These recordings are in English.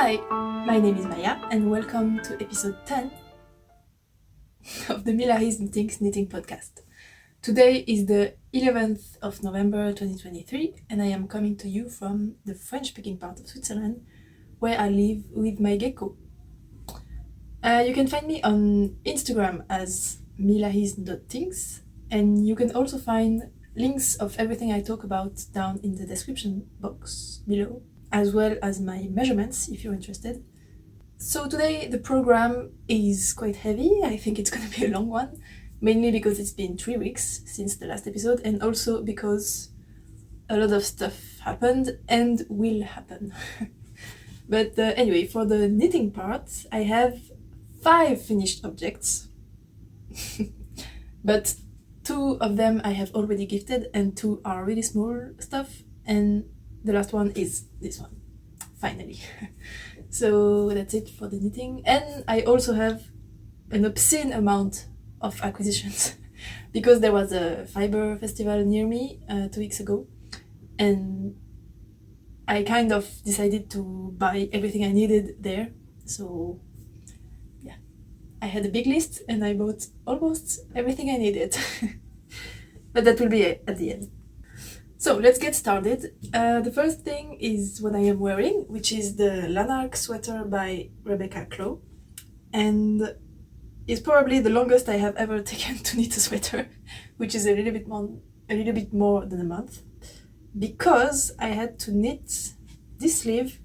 Hi, my name is Maya and welcome to episode 10 of the Milari's Knitting podcast. Today is the 11th of November 2023 and I am coming to you from the French-speaking part of Switzerland where I live with my gecko. You can find me on Instagram as milari's.things and you can also find links of everything I talk about down in the description box below, as well as my measurements if you're interested. So today the program is quite heavy. I think it's gonna be a long one, mainly because it's been 3 weeks since the last episode and also because a lot of stuff happened and will happen. But anyway, for the knitting part, I have 5 finished objects. But 2 of them I have already gifted and 2 are really small stuff, and the last one is this one, finally. So that's it for the knitting. And I also have an obscene amount of acquisitions because there was a fiber festival near me 2 weeks ago and I kind of decided to buy everything I needed there. So yeah, I had a big list and I bought almost everything I needed. But that will be at the end. So let's get started. The first thing is what I am wearing, which is the Lanark sweater by Rebecca Clow. And it's probably the longest I have ever taken to knit a sweater, which is a little bit more than a month, because I had to knit this sleeve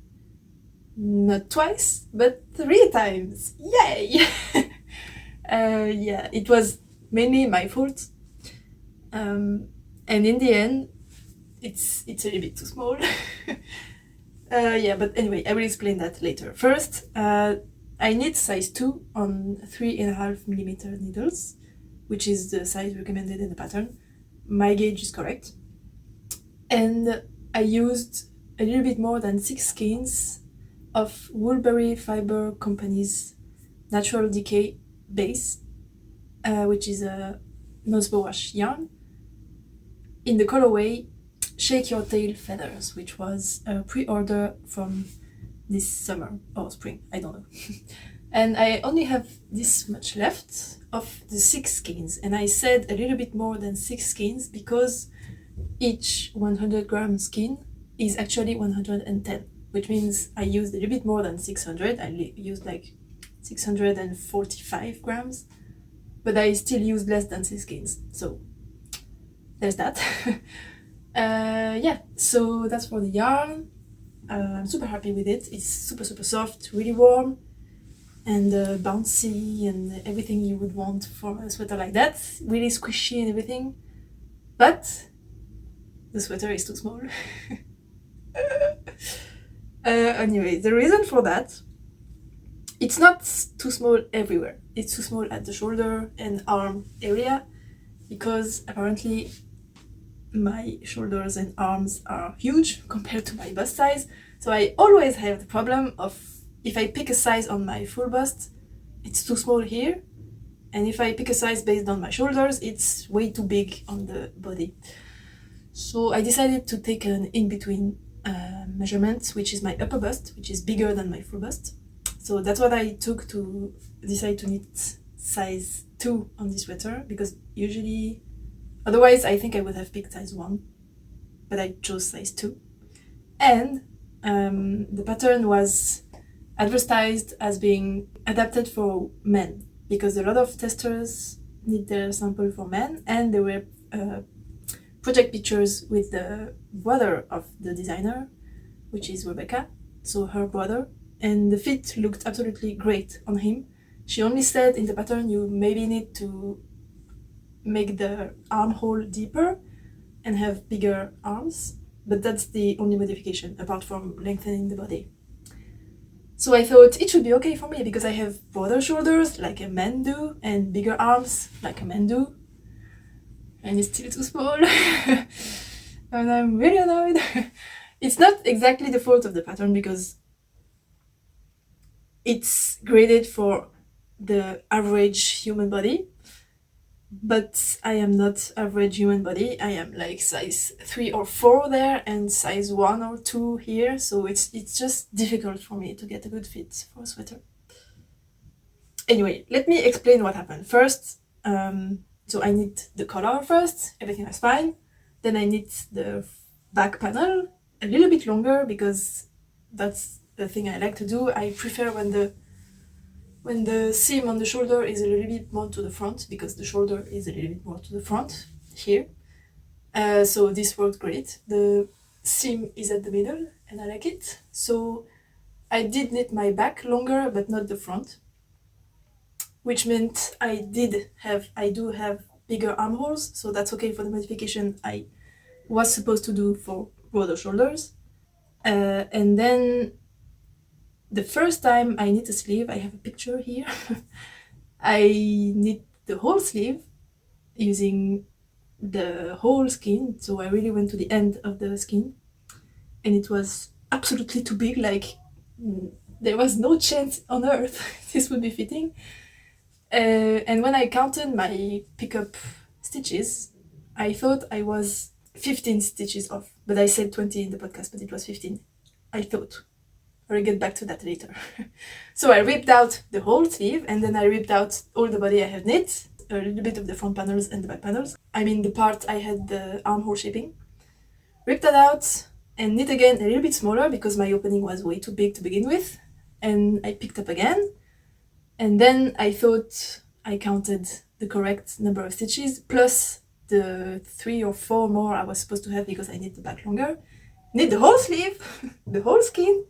not twice, but 3 times. Yay! Yeah, it was mainly my fault. And in the end, it's a little bit too small. Yeah, but anyway, I will explain that later. First, I knit size 2 on 3.5mm needles, which is the size recommended in the pattern. My gauge is correct. And I used a little bit more than 6 skeins of Woolberry Fiber Company's Natural Decay base, which is a nosebow wash yarn, in the colorway Shake Your Tail Feathers, which was a pre-order from this summer or spring, I don't know. And I only have this much left of the 6 skeins, and I said a little bit more than 6 skeins because each 100-gram skein is actually 110, which means I used a little bit more than 600. I used like 645 grams, but I still used less than 6 skeins, so there's that. Yeah, so that's for the yarn. I'm super happy with it. It's super soft, really warm, and bouncy, and everything you would want for a sweater like that. Really squishy and everything, but the sweater is too small. Anyway, the reason for that, it's not too small everywhere. It's too small at the shoulder and arm area because apparently my shoulders and arms are huge compared to my bust size. So I always have the problem of if I pick a size on my full bust, it's too small here. And if I pick a size based on my shoulders, it's way too big on the body. So I decided to take an in-between measurement, which is my upper bust, which is bigger than my full bust. So that's what I took to decide to knit size 2 on this sweater, because usually, otherwise I think I would have picked size 1, but I chose size 2. And the pattern was advertised as being adapted for men, because a lot of testers knit their sample for men, and there were project pictures with the brother of the designer, which is Rebecca, so her brother, and the fit looked absolutely great on him. She only said in the pattern you maybe need to make the armhole deeper and have bigger arms, but that's the only modification apart from lengthening the body. So I thought it should be okay for me because I have broader shoulders like a man do and bigger arms like a man do, and it's still too small. And I'm really annoyed. It's not exactly the fault of the pattern because it's graded for the average human body, but I am not average human body. I am like size 3 or 4 there and size 1 or 2 here, so it's just difficult for me to get a good fit for a sweater. Anyway, let me explain what happened. First, so I knit the collar first, everything was fine. Then I knit the back panel a little bit longer because that's the thing I like to do. I prefer when the seam on the shoulder is a little bit more to the front, because the shoulder is a little bit more to the front here. So this worked great. The seam is at the middle and I like it. So I did knit my back longer but not the front, which meant I do have bigger armholes, so that's okay for the modification I was supposed to do for broader shoulders. And then the first time I knit a sleeve, I have a picture here. I knit the whole sleeve using the whole skein, so I really went to the end of the skein, and it was absolutely too big, like there was no chance on earth this would be fitting. And when I counted my pickup stitches, I thought I was 15 stitches off, but I said 20 in the podcast, but it was 15, I thought. I'll get back to that later. So I ripped out the whole sleeve, and then I ripped out all the body I had knit, a little bit of the front panels and the back panels. I mean the part I had the armhole shaping. Ripped that out and knit again a little bit smaller because my opening was way too big to begin with. And I picked up again. And then I thought I counted the correct number of stitches plus the 3 or 4 more I was supposed to have because I knit the back longer. Knit the whole sleeve, the whole skein.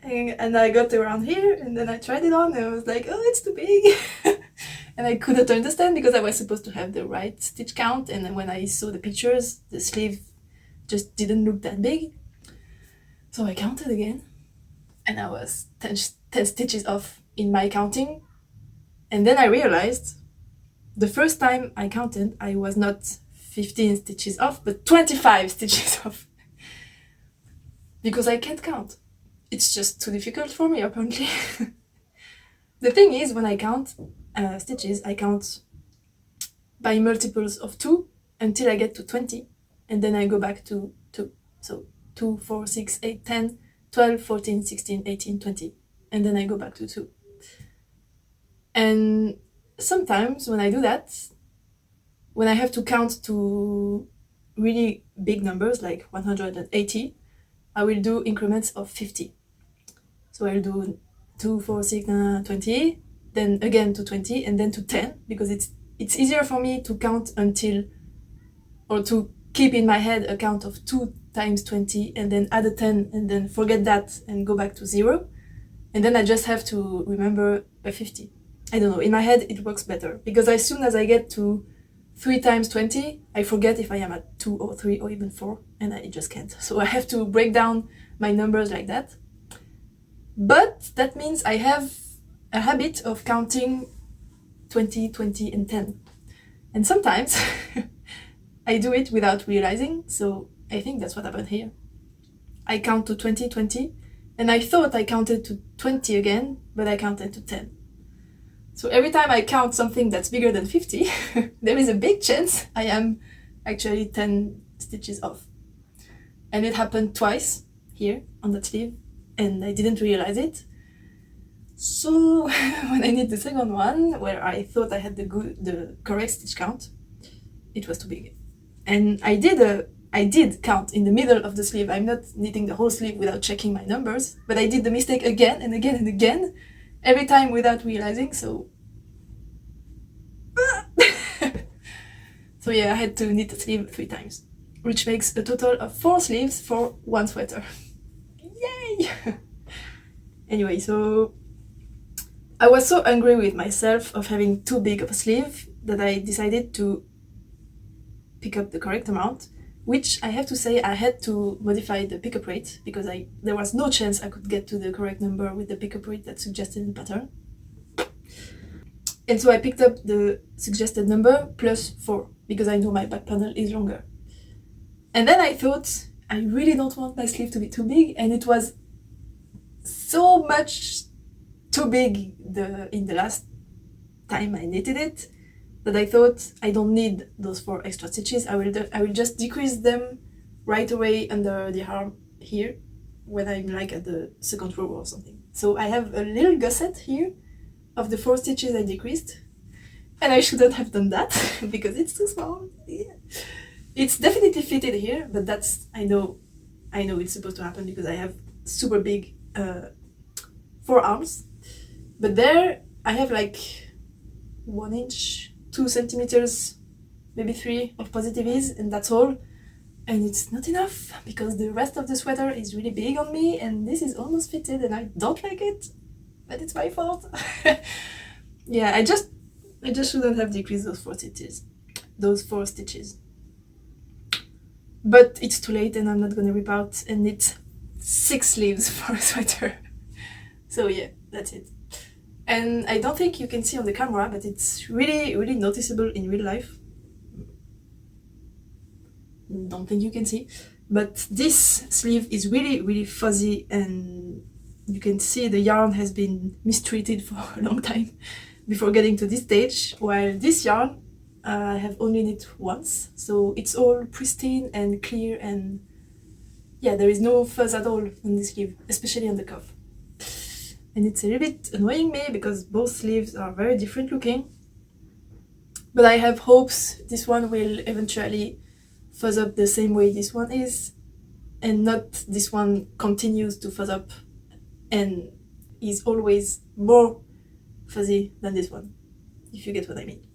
And I got around here, and then I tried it on, and I was like, oh, it's too big. And I couldn't understand because I was supposed to have the right stitch count, and then when I saw the pictures, the sleeve just didn't look that big. So I counted again, and I was 10 stitches off in my counting. And then I realized the first time I counted, I was not 15 stitches off, but 25 stitches off. Because I can't count. It's just too difficult for me, apparently. The thing is, when I count stitches, I count by multiples of 2 until I get to 20, and then I go back to 2. So 2, 4, 6, 8, 10, 12, 14, 16, 18, 20, and then I go back to 2. And sometimes when I do that, when I have to count to really big numbers, like 180, I will do increments of 50. So I'll do 2, 4, 6, 20, then again to 20, and then to 10, because it's easier for me to count until, or to keep in my head a count of 2 times 20, and then add a 10, and then forget that, and go back to 0. And then I just have to remember a 50. I don't know, in my head it works better, because as soon as I get to 3 times 20, I forget if I am at 2 or 3 or even 4, and I just can't. So I have to break down my numbers like that. But that means I have a habit of counting 20, 20, and 10. And sometimes I do it without realizing, so I think that's what happened here. I count to 20, 20, and I thought I counted to 20 again, but I counted to 10. So every time I count something that's bigger than 50, there is a big chance I am actually 10 stitches off. And it happened twice here on that sleeve, and I didn't realize it. So when I knit the second one, where I thought I had the correct stitch count, it was too big. And I did count in the middle of the sleeve. I'm not knitting the whole sleeve without checking my numbers, but I did the mistake again and again and again, every time without realizing, so... So yeah, I had to knit the sleeve 3 times, which makes a total of 4 sleeves for 1 sweater. Yay! Anyway, so I was so angry with myself of having too big of a sleeve that I decided to pick up the correct amount, which I have to say I had to modify the pickup rate because there was no chance I could get to the correct number with the pickup rate that's suggested in the pattern. And so I picked up the suggested number plus 4 because I know my back panel is longer. And then I thought, I really don't want my sleeve to be too big, and it was so much too big in the last time I knitted it that I thought I don't need those 4 extra stitches. I will just decrease them right away under the arm here when I'm like at the second row or something. So I have a little gusset here of the 4 stitches I decreased, and I shouldn't have done that because it's too small. Yeah. It's definitely fitted here, but that's, I know it's supposed to happen because I have super big forearms. But there I have like 1 inch, 2 centimeters, maybe 3 of positive ease, and that's all. And it's not enough because the rest of the sweater is really big on me, and this is almost fitted and I don't like it, but it's my fault. Yeah, I just shouldn't have decreased those 4 stitches. But it's too late and I'm not gonna rip out, and it's 6 sleeves for a sweater. So yeah, that's it. And I don't think you can see on the camera, but it's really, really noticeable in real life. Don't think you can see, but this sleeve is really, really fuzzy, and you can see the yarn has been mistreated for a long time before getting to this stage, while this yarn I have only knit once, so it's all pristine and clear, and yeah, there is no fuzz at all on this sleeve, especially on the cuff. And it's a little bit annoying me because both sleeves are very different looking, but I have hopes this one will eventually fuzz up the same way this one is, and not this one continues to fuzz up and is always more fuzzy than this one, if you get what I mean.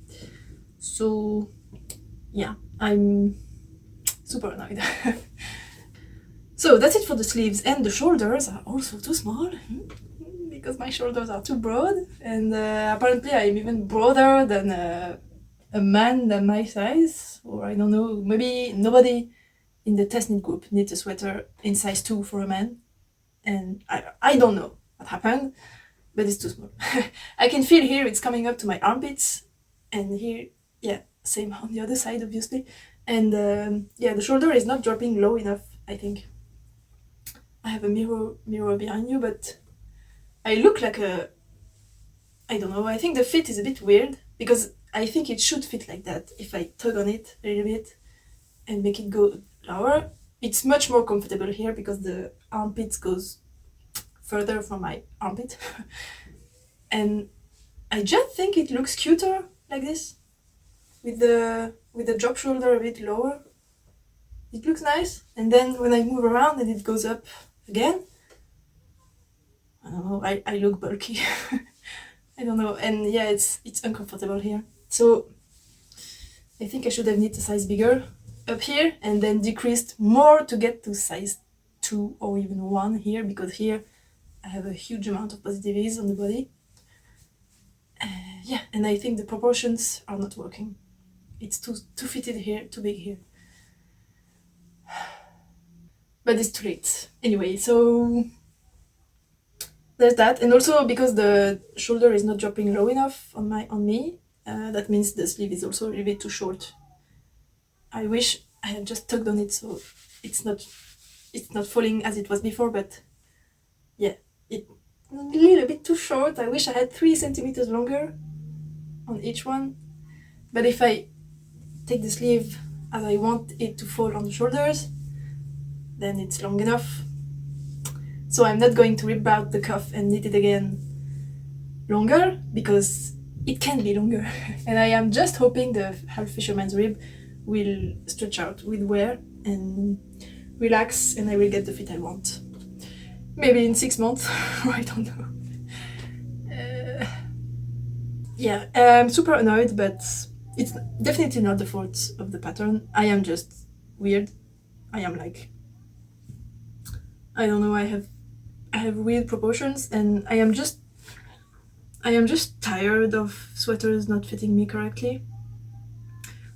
So yeah, I'm super annoyed. So that's it for the sleeves, and the shoulders are also too small because my shoulders are too broad, and apparently I'm even broader than a man than my size, or I don't know, maybe nobody in the test knit group knit a sweater in size 2 for a man, and I don't know what happened, but it's too small. I can feel here it's coming up to my armpits, and here, yeah, same on the other side obviously, and yeah, the shoulder is not dropping low enough, I think. I have a mirror behind you, but I look like a, I don't know, I think the fit is a bit weird because I think it should fit like that. If I tug on it a little bit and make it go lower, it's much more comfortable here because the armpit goes further from my armpit. And I just think it looks cuter like this, with the drop shoulder a bit lower. It looks nice, and then when I move around and it goes up again, I don't know, I look bulky. I don't know, and yeah, it's uncomfortable here. So I think I should have knit a size bigger up here and then decreased more to get to size 2 or even 1 here, because here I have a huge amount of positive ease on the body. Yeah, and I think the proportions are not working. It's too fitted here, too big here. But it's too late. Anyway, so there's that, and also because the shoulder is not dropping low enough on me, that means the sleeve is also a little bit too short. I wish I had just tugged on it so it's not falling as it was before, but yeah, it's a little bit too short. I wish I had 3 centimeters longer on each one, but if I take the sleeve as I want it to fall on the shoulders, then it's long enough. So I'm not going to rip out the cuff and knit it again longer, because it can be longer. And I am just hoping the half fisherman's rib will stretch out with wear and relax, and I will get the fit I want. Maybe in 6 months, or I don't know. Yeah, I'm super annoyed, but it's definitely not the fault of the pattern. I am just weird. I am like, I don't know, I have weird proportions, and I am just tired of sweaters not fitting me correctly.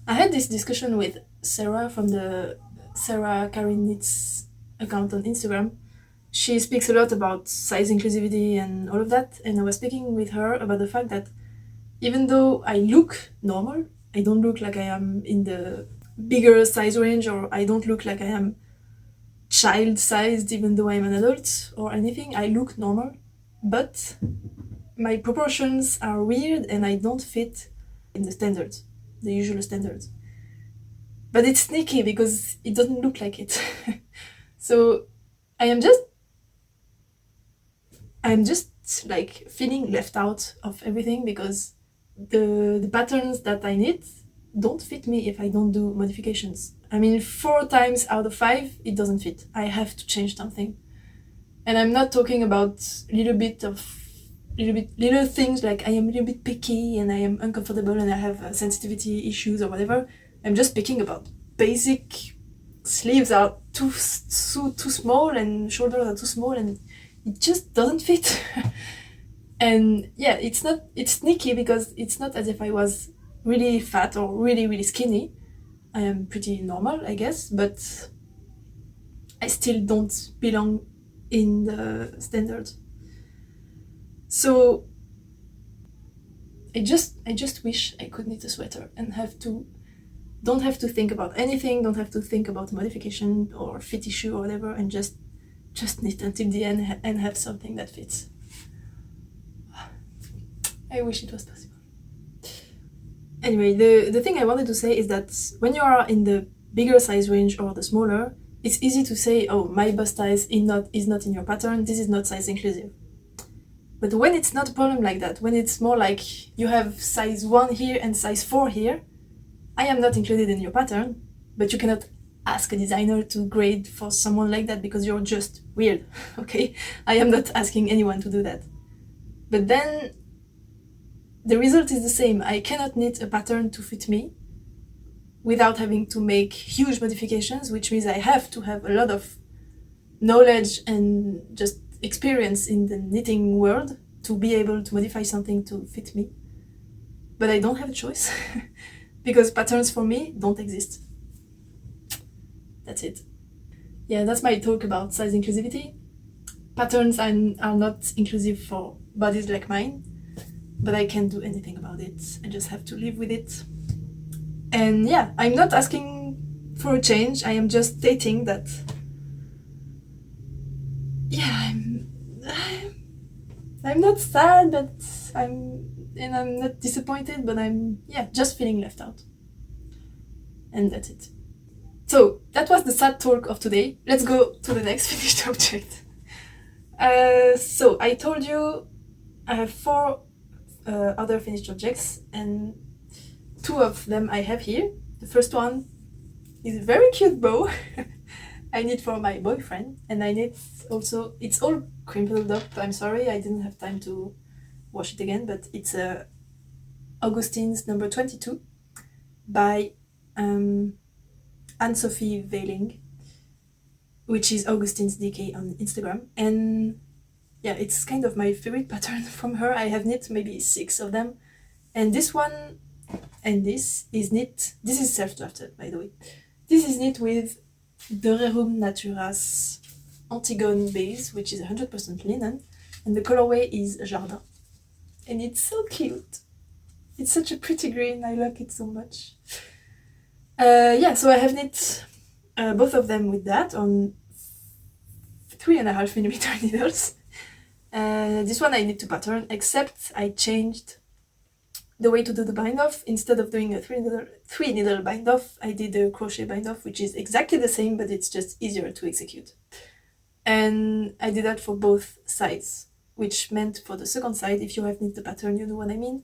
I had this discussion with Sarah from the Sarah Karin Knits account on Instagram. She speaks a lot about size inclusivity and all of that, and I was speaking with her about the fact that even though I look normal, I don't look like I am in the bigger size range, or I don't look like I am child-sized even though I'm an adult or anything. I look normal, but my proportions are weird and I don't fit in the standards, the usual standards. But it's sneaky because it doesn't look like it. So I'm just like feeling left out of everything because the patterns that I need don't fit me if I don't do modifications. I mean, 4 times out of 5, it doesn't fit. I have to change something. And I'm not talking about little things like I am a little bit picky and I am uncomfortable and I have sensitivity issues or whatever. I'm just speaking about basic sleeves are too small and shoulders are too small and it just doesn't fit. And yeah, it's sneaky because it's not as if I was really fat or really, really skinny. I am pretty normal, I guess, but I still don't belong in the standard. So I just wish I could knit a sweater and don't have to think about anything, don't have to think about modification or fit issue or whatever, and just knit until the end and have something that fits. I wish it was possible. Anyway, the thing I wanted to say is that when you are in the bigger size range or the smaller, it's easy to say, oh, my bust size is not in your pattern, this is not size inclusive. But when it's not a problem like that, when it's more like you have size 1 here and size 4 here, I am not included in your pattern, but you cannot ask a designer to grade for someone like that because you're just weird, okay? I am not asking anyone to do that. But then the result is the same. I cannot knit a pattern to fit me without having to make huge modifications, which means I have to have a lot of knowledge and just experience in the knitting world to be able to modify something to fit me. But I don't have a choice because patterns for me don't exist. That's it. Yeah, that's my talk about size inclusivity. Patterns are not inclusive for bodies like mine, but I can't do anything about it. I just have to live with it. And yeah, I'm not asking for a change. I am just stating that, yeah, I'm not sad, but I'm not disappointed, but I'm just feeling left out. And that's it. So that was the sad talk of today. Let's go to the next finished object. So I told you I have 4 other finished objects, and 2 of them I have here. The first one is a very cute bow. I knit for my boyfriend, and I knit also, it's all crimpled up. I'm sorry, I didn't have time to wash it again, but it's a Augustins number 22 by Anne-Sophie Veiling, which is Augustins DK on Instagram. And yeah, it's kind of my favorite pattern from her. I have knit maybe 6 of them, and this one and this is self-drafted, by the way. This is knit with the Rerum Natura's Antigone base, which is 100% linen, and the colorway is Jardin. And it's so cute. It's such a pretty green, I like it so much. So I have knit both of them with that on 3.5mm needles. This one I knit to pattern, except I changed the way to do the bind off. Instead of doing a 3 needle bind off, I did a crochet bind off, which is exactly the same, but it's just easier to execute. And I did that for both sides, which meant for the second side, if you have knit the pattern, you know what I mean.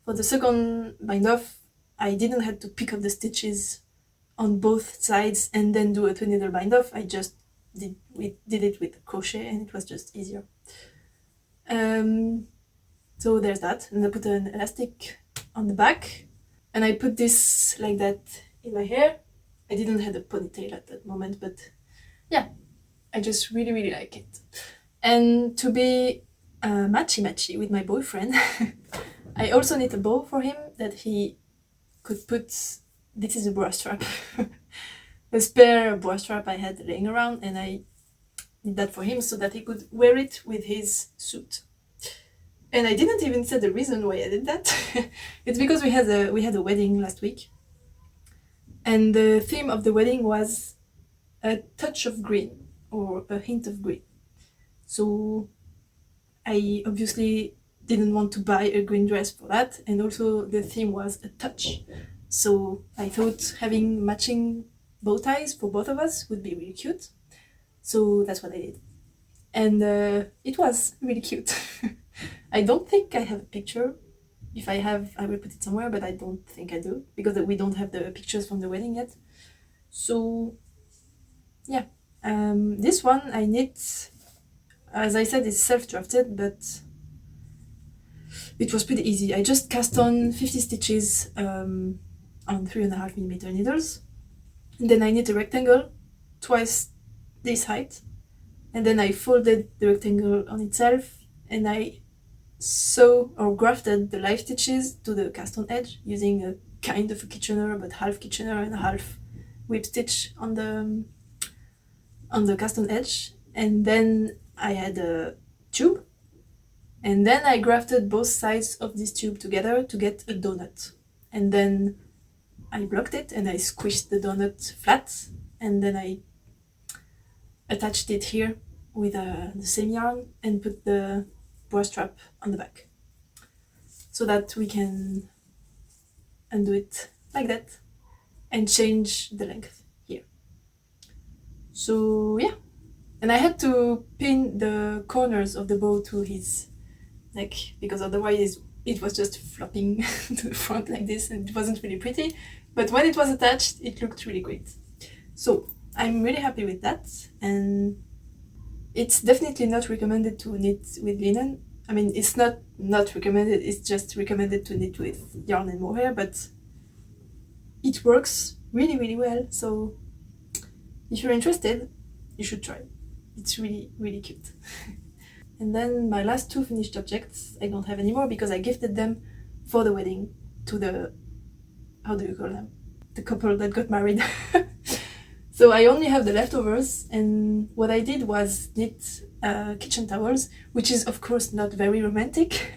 For the second bind off, I didn't have to pick up the stitches on both sides and then do a 2 needle bind off. I just did it with crochet, and it was just easier. So there's that, and I put an elastic on the back, and I put this like that in my hair. I didn't have a ponytail at that moment, but yeah, I just really, really like it. And to be matchy with my boyfriend, I also knit a bow for him that he could put. This is a bra strap, a spare bra strap I had laying around, and I did that for him so that he could wear it with his suit. And I didn't even say the reason why I did that. It's because we had a wedding last week, and the theme of the wedding was a touch of green or a hint of green. So I obviously didn't want to buy a green dress for that, and also the theme was a touch. So I thought having matching bow ties for both of us would be really cute. So that's what I did. And it was really cute. I don't think I have a picture. If I have, I will put it somewhere, but I don't think I do, because we don't have the pictures from the wedding yet. So yeah, this one I knit, as I said, it's self-drafted, but it was pretty easy. I just cast on 50 stitches on 3.5mm needles, and then I knit a rectangle twice this height, and then I folded the rectangle on itself, and I sew or grafted the live stitches to the cast on edge using a kind of a Kitchener, but half Kitchener and half whip stitch on the cast on edge. And then I had a tube, and then I grafted both sides of this tube together to get a donut, and then I blocked it and I squished the donut flat, and then I attached it here with the same yarn and put the bra strap on the back, so that we can undo it like that and change the length here. So yeah, and I had to pin the corners of the bow to his neck, because otherwise it was just flopping to the front like this, and it wasn't really pretty. But when it was attached, it looked really great. So I'm really happy with that, and it's definitely not recommended to knit with linen. I mean, it's not recommended, it's just recommended to knit with yarn and mohair, but it works really, really well. So if you're interested, you should try. It's really, really cute. And then my last two finished objects, I don't have anymore because I gifted them for the wedding to the, how do you call them? The couple that got married. So I only have the leftovers, and what I did was knit kitchen towels, which is of course not very romantic,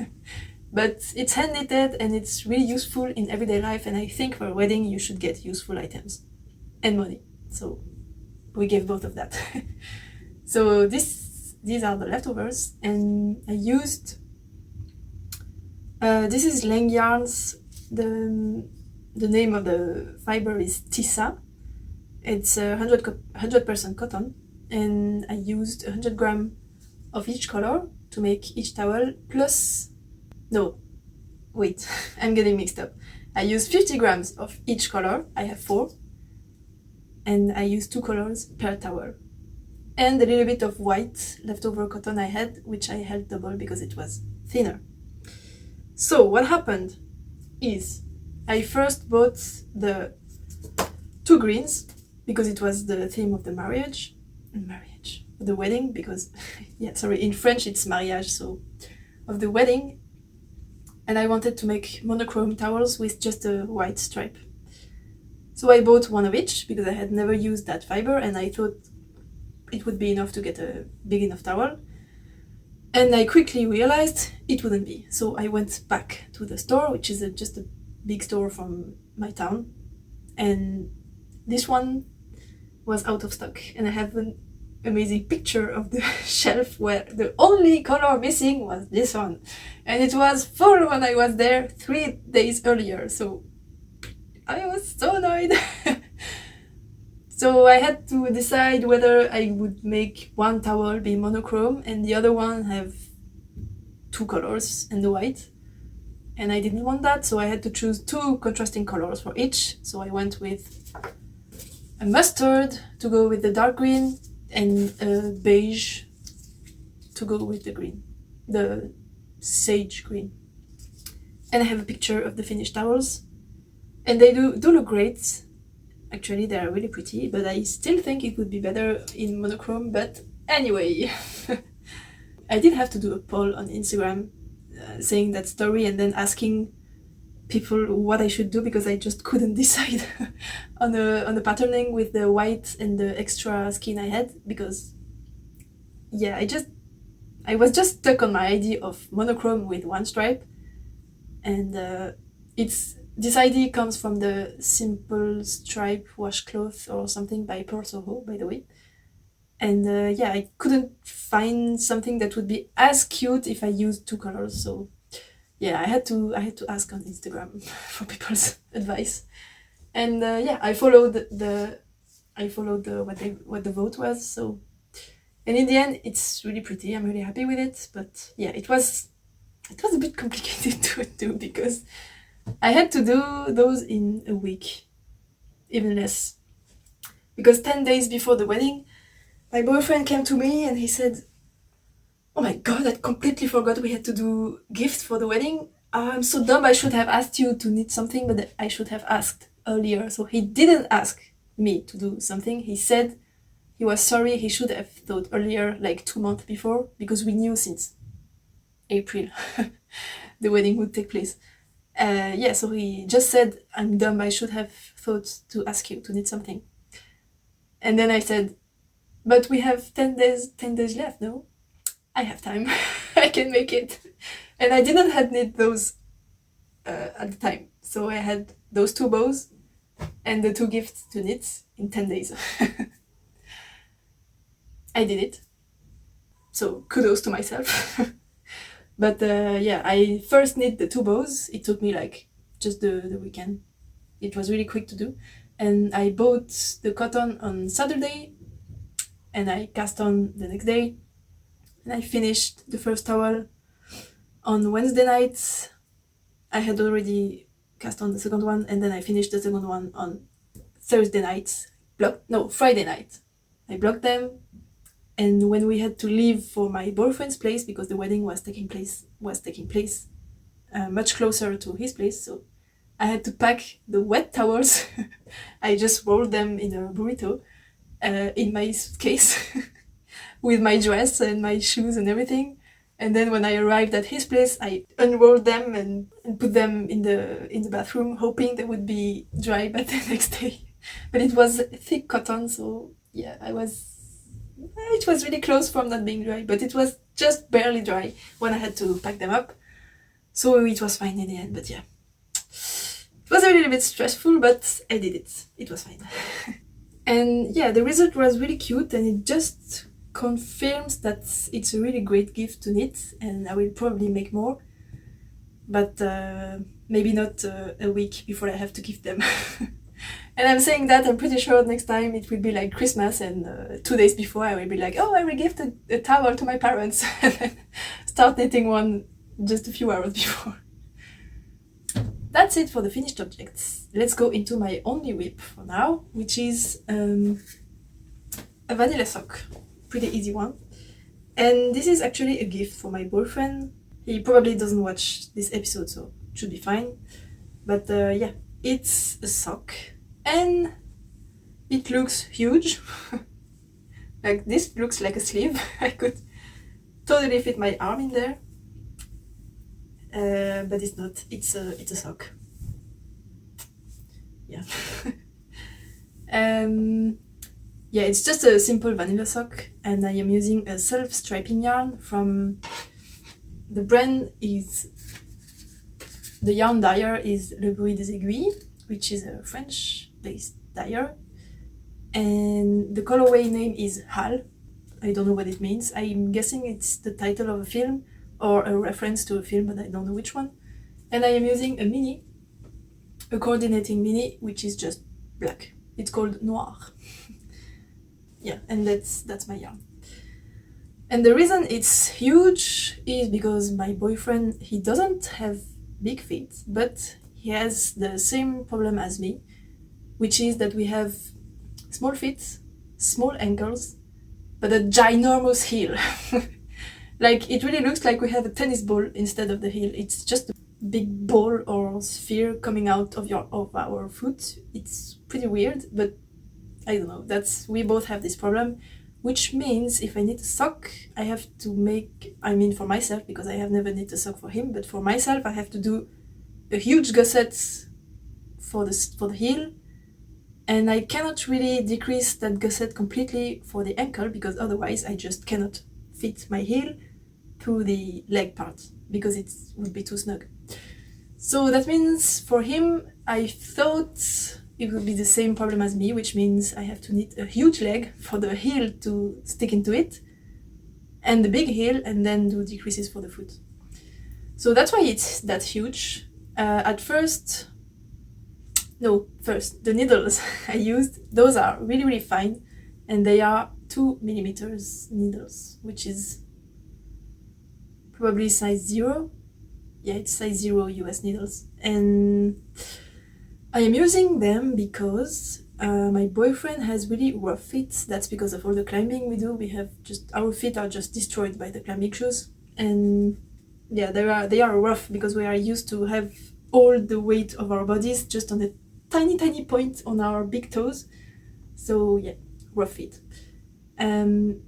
but it's hand knitted and it's really useful in everyday life, and I think for a wedding you should get useful items and money. So we gave both of that. So these are the leftovers, and I used, this is Lang Yarns, the name of the fiber is Tissa. It's 100% cotton, and I used 100 grams of each color to make each towel, plus, no, wait, I'm getting mixed up. I used 50 grams of each color, I have 4, and I used 2 colors per towel. And a little bit of white leftover cotton I had, which I held double because it was thinner. So what happened is, I first bought the 2 greens, because it was the theme of the the wedding, because, yeah, sorry, in French it's mariage, so of the wedding. And I wanted to make monochrome towels with just a white stripe. So I bought one of each, because I had never used that fiber, and I thought it would be enough to get a big enough towel. And I quickly realized it wouldn't be. So I went back to the store, which is just a big store from my town, and this one was out of stock, and I have an amazing picture of the shelf where the only color missing was this one, and it was full when I was there 3 days earlier, so I was so annoyed. So I had to decide whether I would make one towel be monochrome and the other one have 2 colors and the white, and I didn't want that, so I had to choose 2 contrasting colors for each. So I went with a mustard to go with the dark green, and a beige to go with the green, the sage green. And I have a picture of the finished towels, and they do look great. Actually, they are really pretty, but I still think it would be better in monochrome. But anyway, I did have to do a poll on Instagram saying that story, and then asking people what I should do, because I just couldn't decide on the patterning with the white and the extra skin I had, because yeah, I was just stuck on my idea of monochrome with 1 stripe, and this idea comes from the Simple Stripe Washcloth or something by Parcel, by the way. And yeah, I couldn't find something that would be as cute if I used 2 colors, so yeah, I had to ask on Instagram for people's advice, and yeah, I followed what the vote was. So, and in the end, it's really pretty. I'm really happy with it. But yeah, it was a bit complicated to do because I had to do those in a week, even less, because 10 days before the wedding, my boyfriend came to me and he said, "Oh my god, I completely forgot we had to do gifts for the wedding. I'm so dumb, I should have asked you to knit something, but I should have asked earlier." So he didn't ask me to do something. He said he was sorry, he should have thought earlier, like 2 months before, because we knew since April the wedding would take place. Yeah, so he just said, "I'm dumb, I should have thought to ask you to knit something." And then I said, "But we have 10 days left, no? I have time. I can make it." And I didn't have knit those at the time. So I had those 2 bows and the 2 gifts to knit in 10 days. I did it. So kudos to myself. But yeah, I first knit the 2 bows. It took me like just the weekend. It was really quick to do. And I bought the cotton on Saturday and I cast on the next day. And I finished the first towel on Wednesday night. I had already cast on the second one, and then I finished the second one on Thursday night. Friday night. I blocked them, and when we had to leave for my boyfriend's place, because the wedding was taking place much closer to his place, so I had to pack the wet towels. I just rolled them in a burrito in my suitcase with my dress and my shoes and everything. And then when I arrived at his place, I unrolled them and put them in the bathroom, hoping they would be dry by the next day. But it was thick cotton, so yeah, it was really close from not being dry, but it was just barely dry when I had to pack them up. So it was fine in the end, but yeah. It was a little bit stressful, but I did it. It was fine. And yeah, the result was really cute, and it just confirms that it's a really great gift to knit, and I will probably make more, but maybe not a week before I have to gift them. And I'm saying that I'm pretty sure next time it will be like Christmas, and 2 days before I will be like, "Oh, I will gift a towel to my parents," and then start knitting one just a few hours before. That's it for the finished objects. Let's go into my only whip for now, which is a vanilla sock. Pretty easy one. And this is actually a gift for my boyfriend. He probably doesn't watch this episode, so it should be fine. But yeah, it's a sock. And it looks huge. Like, this looks like a sleeve. I could totally fit my arm in there. But it's not. It's a sock. Yeah. Yeah, it's just a simple vanilla sock, and I am using a self-striping yarn from the brand is the yarn dyer is Le Bruit des Aiguilles, which is a French-based dyer, and the colorway name is Hal. I don't know what it means. I'm guessing it's the title of a film or a reference to a film, but I don't know which one. And I am using a coordinating mini, which is just black. It's called Noir. Yeah, and that's my yarn. And the reason it's huge is because my boyfriend, he doesn't have big feet, but he has the same problem as me, which is that we have small feet, small ankles, but a ginormous heel. Like, it really looks like we have a tennis ball instead of the heel. It's just a big ball or sphere coming out of our foot. It's pretty weird, but I don't know. We both have this problem, which means if I knit a sock, I have to for myself, because I have never knit a sock for him, but for myself, I have to do a huge gusset for the heel, and I cannot really decrease that gusset completely for the ankle, because otherwise I just cannot fit my heel through the leg part, because it would be too snug. So that means for him, I thought it would be the same problem as me, which means I have to knit a huge leg for the heel to stick into it, and the big heel, and then do decreases for the foot. So that's why it's that huge. At first, the needles I used, those are really, really fine, and they are 2 millimeters needles, which is probably size 0. Yeah, it's size 0 US needles. And I am using them because my boyfriend has really rough feet. That's because of all the climbing we do. Our feet are just destroyed by the climbing shoes. And yeah, they are rough because we are used to have all the weight of our bodies just on a tiny, tiny point on our big toes. So yeah, rough feet. And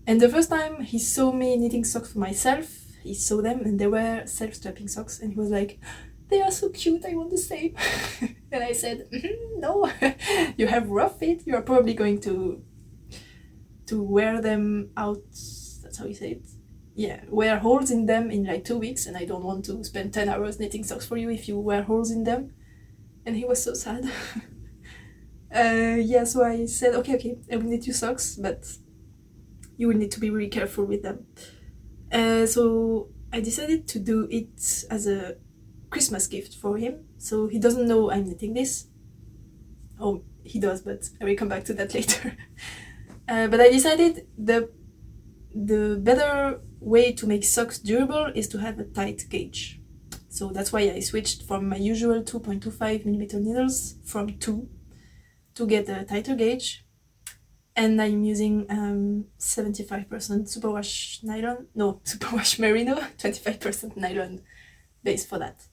the first time he saw me knitting socks for myself, he saw them and they were self-strapping socks, and he was like, "They are so cute, I want the same." And I said, "No, you have rough feet, you are probably going to wear them out." That's how you say it. Yeah, wear holes in them in like 2 weeks, and I don't want to spend 10 hours knitting socks for you if you wear holes in them. And he was so sad. Yeah, so I said, okay, I will knit you socks, but you will need to be really careful with them. So I decided to do it as a Christmas gift for him, so he doesn't know I'm knitting this. Oh, he does, but I will come back to that later. But I decided the better way to make socks durable is to have a tight gauge. So that's why I switched from my usual 2.25mm needles from 2 to get a tighter gauge. And I'm using 75% superwash nylon, no, superwash merino, 25% nylon base for that.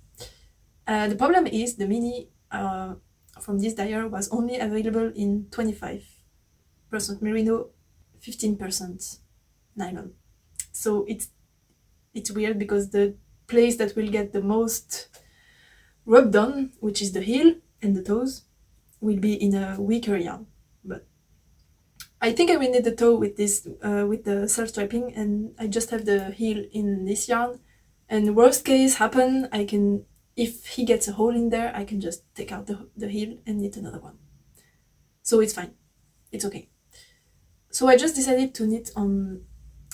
The problem is the mini from this dyer was only available in 25% merino, 15% nylon. So it's weird because the place that will get the most rubbed on, which is the heel and the toes, will be in a weaker yarn. But I think I will knit the toe with this with the self-striping, and I just have the heel in this yarn. And worst case happen, I can, if he gets a hole in there, I can just take out the heel and knit another one. So it's fine, it's okay. So I just decided to knit on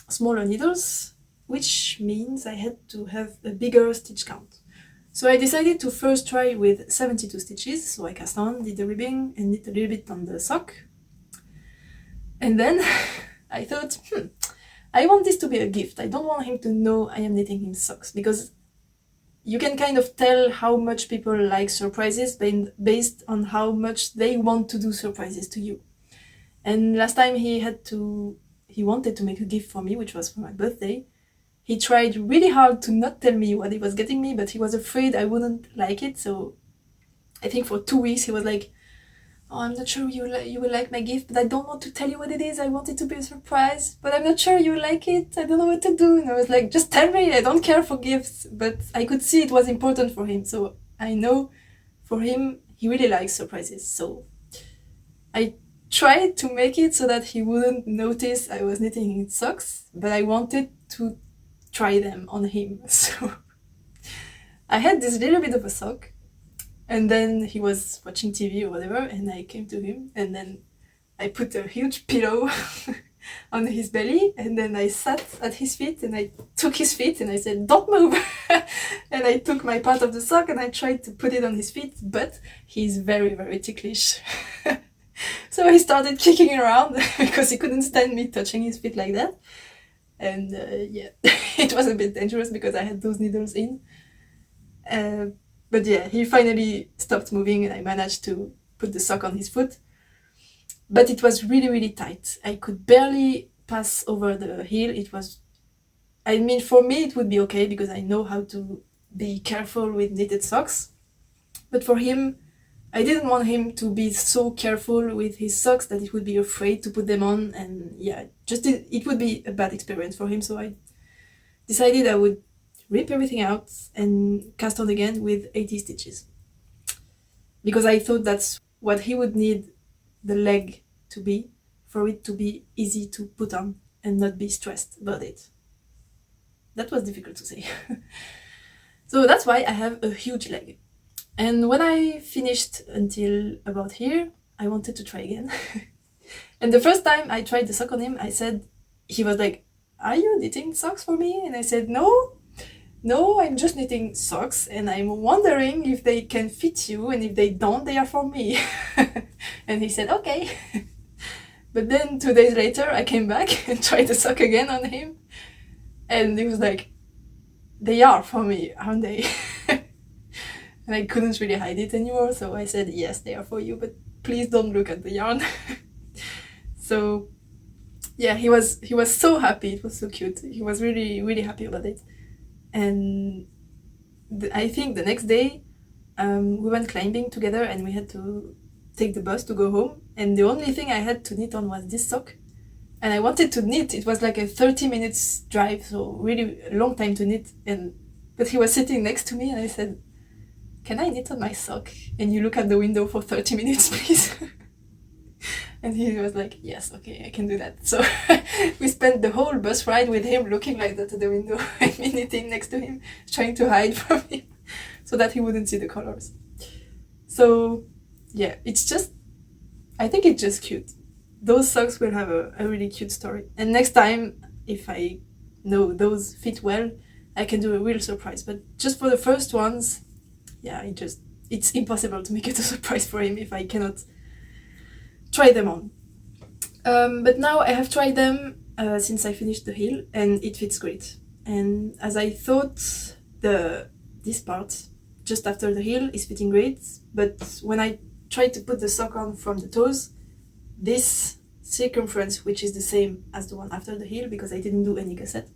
smaller needles, which means I had to have a bigger stitch count. So I decided to first try with 72 stitches, so I cast on, did the ribbing, and knit a little bit on the sock. And then I thought, I want this to be a gift. I don't want him to know I am knitting him socks, because you can kind of tell how much people like surprises based on how much they want to do surprises to you. And last time he wanted to make a gift for me, which was for my birthday. He tried really hard to not tell me what he was getting me, but he was afraid I wouldn't like it. So I think for 2 weeks he was like, "Oh, I'm not sure you will like my gift, but I don't want to tell you what it is. I want it to be a surprise, but I'm not sure you will like it. I don't know what to do." And I was like, "Just tell me, I don't care for gifts." But I could see it was important for him. So I know for him, he really likes surprises. So I tried to make it so that he wouldn't notice I was knitting his socks, but I wanted to try them on him. So I had this little bit of a sock, and then he was watching TV or whatever, and I came to him, and then I put a huge pillow on his belly, and then I sat at his feet, and I took his feet, and I said, "Don't move." And I took my part of the sock, and I tried to put it on his feet, but he's very, very ticklish. So he started kicking around because he couldn't stand me touching his feet like that. And yeah, it was a bit dangerous because I had those needles in. But yeah, he finally stopped moving, and I managed to put the sock on his foot. But it was really, really tight. I could barely pass over the heel. For me it would be okay because I know how to be careful with knitted socks. But for him, I didn't want him to be so careful with his socks that he would be afraid to put them on, and yeah, it would be a bad experience for him. So I decided I would rip everything out and cast on again with 80 stitches. Because I thought that's what he would need the leg to be, for it to be easy to put on and not be stressed about it. That was difficult to say. So that's why I have a huge leg. And when I finished until about here, I wanted to try again. And the first time I tried the sock on him, he was like, "Are you knitting socks for me?" And I said, "No." no, I'm just knitting socks and I'm wondering if they can fit you, and if they don't, they are for me. And he said, okay. But then 2 days later, I came back and tried the sock again on him. And he was like, they are for me, aren't they? And I couldn't really hide it anymore, so I said, yes, they are for you, but please don't look at the yarn. So yeah, he was so happy. It was so cute. He was really, really happy about it. And I think the next day, we went climbing together and we had to take the bus to go home. And the only thing I had to knit on was this sock. And I wanted to knit. It was like a 30 minutes drive, so really a long time to knit. But he was sitting next to me and I said, can I knit on my sock? And you look at the window for 30 minutes, please. And he was like, yes, okay, I can do that. So we spent the whole bus ride with him looking like that at the window and me knitting next to him, trying to hide from him so that he wouldn't see the colors. So yeah, I think it's just cute. Those socks will have a really cute story. And next time, if I know those fit well, I can do a real surprise. But just for the first ones, yeah, it's impossible to make it a surprise for him if I cannot try them on. But now I have tried them since I finished the heel, and it fits great. And as I thought, this part just after the heel is fitting great, but when I tried to put the sock on from the toes, this circumference, which is the same as the one after the heel because I didn't do any cassette,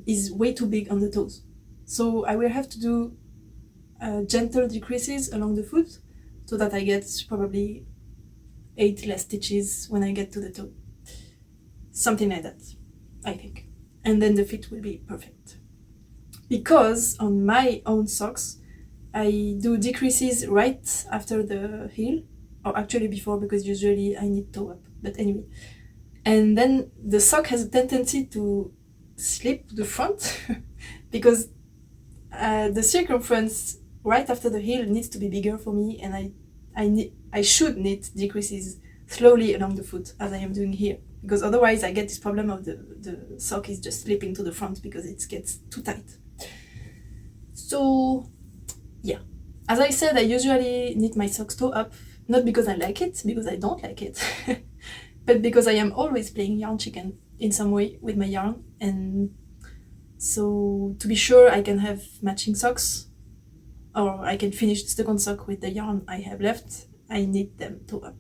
is way too big on the toes. So I will have to do gentle decreases along the foot so that I get probably 8 less stitches when I get to the toe. Something like that, I think. And then the fit will be perfect. Because on my own socks, I do decreases right after the heel, or actually before, because usually I need toe up, but anyway. And then the sock has a tendency to slip to the front because the circumference right after the heel needs to be bigger for me, and I should knit decreases slowly along the foot as I am doing here, because otherwise I get this problem of the sock is just slipping to the front because it gets too tight. So yeah, as I said, I usually knit my socks toe up, not because I like it, because I don't like it, but because I am always playing yarn chicken in some way with my yarn, and so to be sure I can have matching socks, or I can finish the second sock with the yarn I have left, I knit them toe up.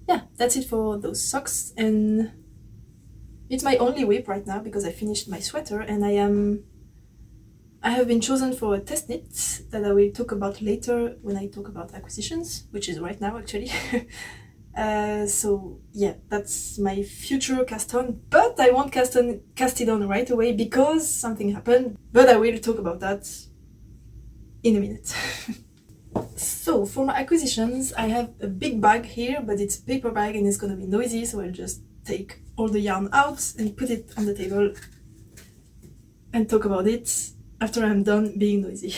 Yeah, that's it for those socks, and it's my only whip right now because I finished my sweater, and I have been chosen for a test knit that I will talk about later when I talk about Aquisitions, which is right now actually. So yeah, that's my future cast on, but I won't cast it on right away because something happened, but I will talk about that in a minute. So for my Aquisitions, I have a big bag here, but it's a paper bag and it's gonna be noisy, so I'll just take all the yarn out and put it on the table and talk about it after I'm done being noisy.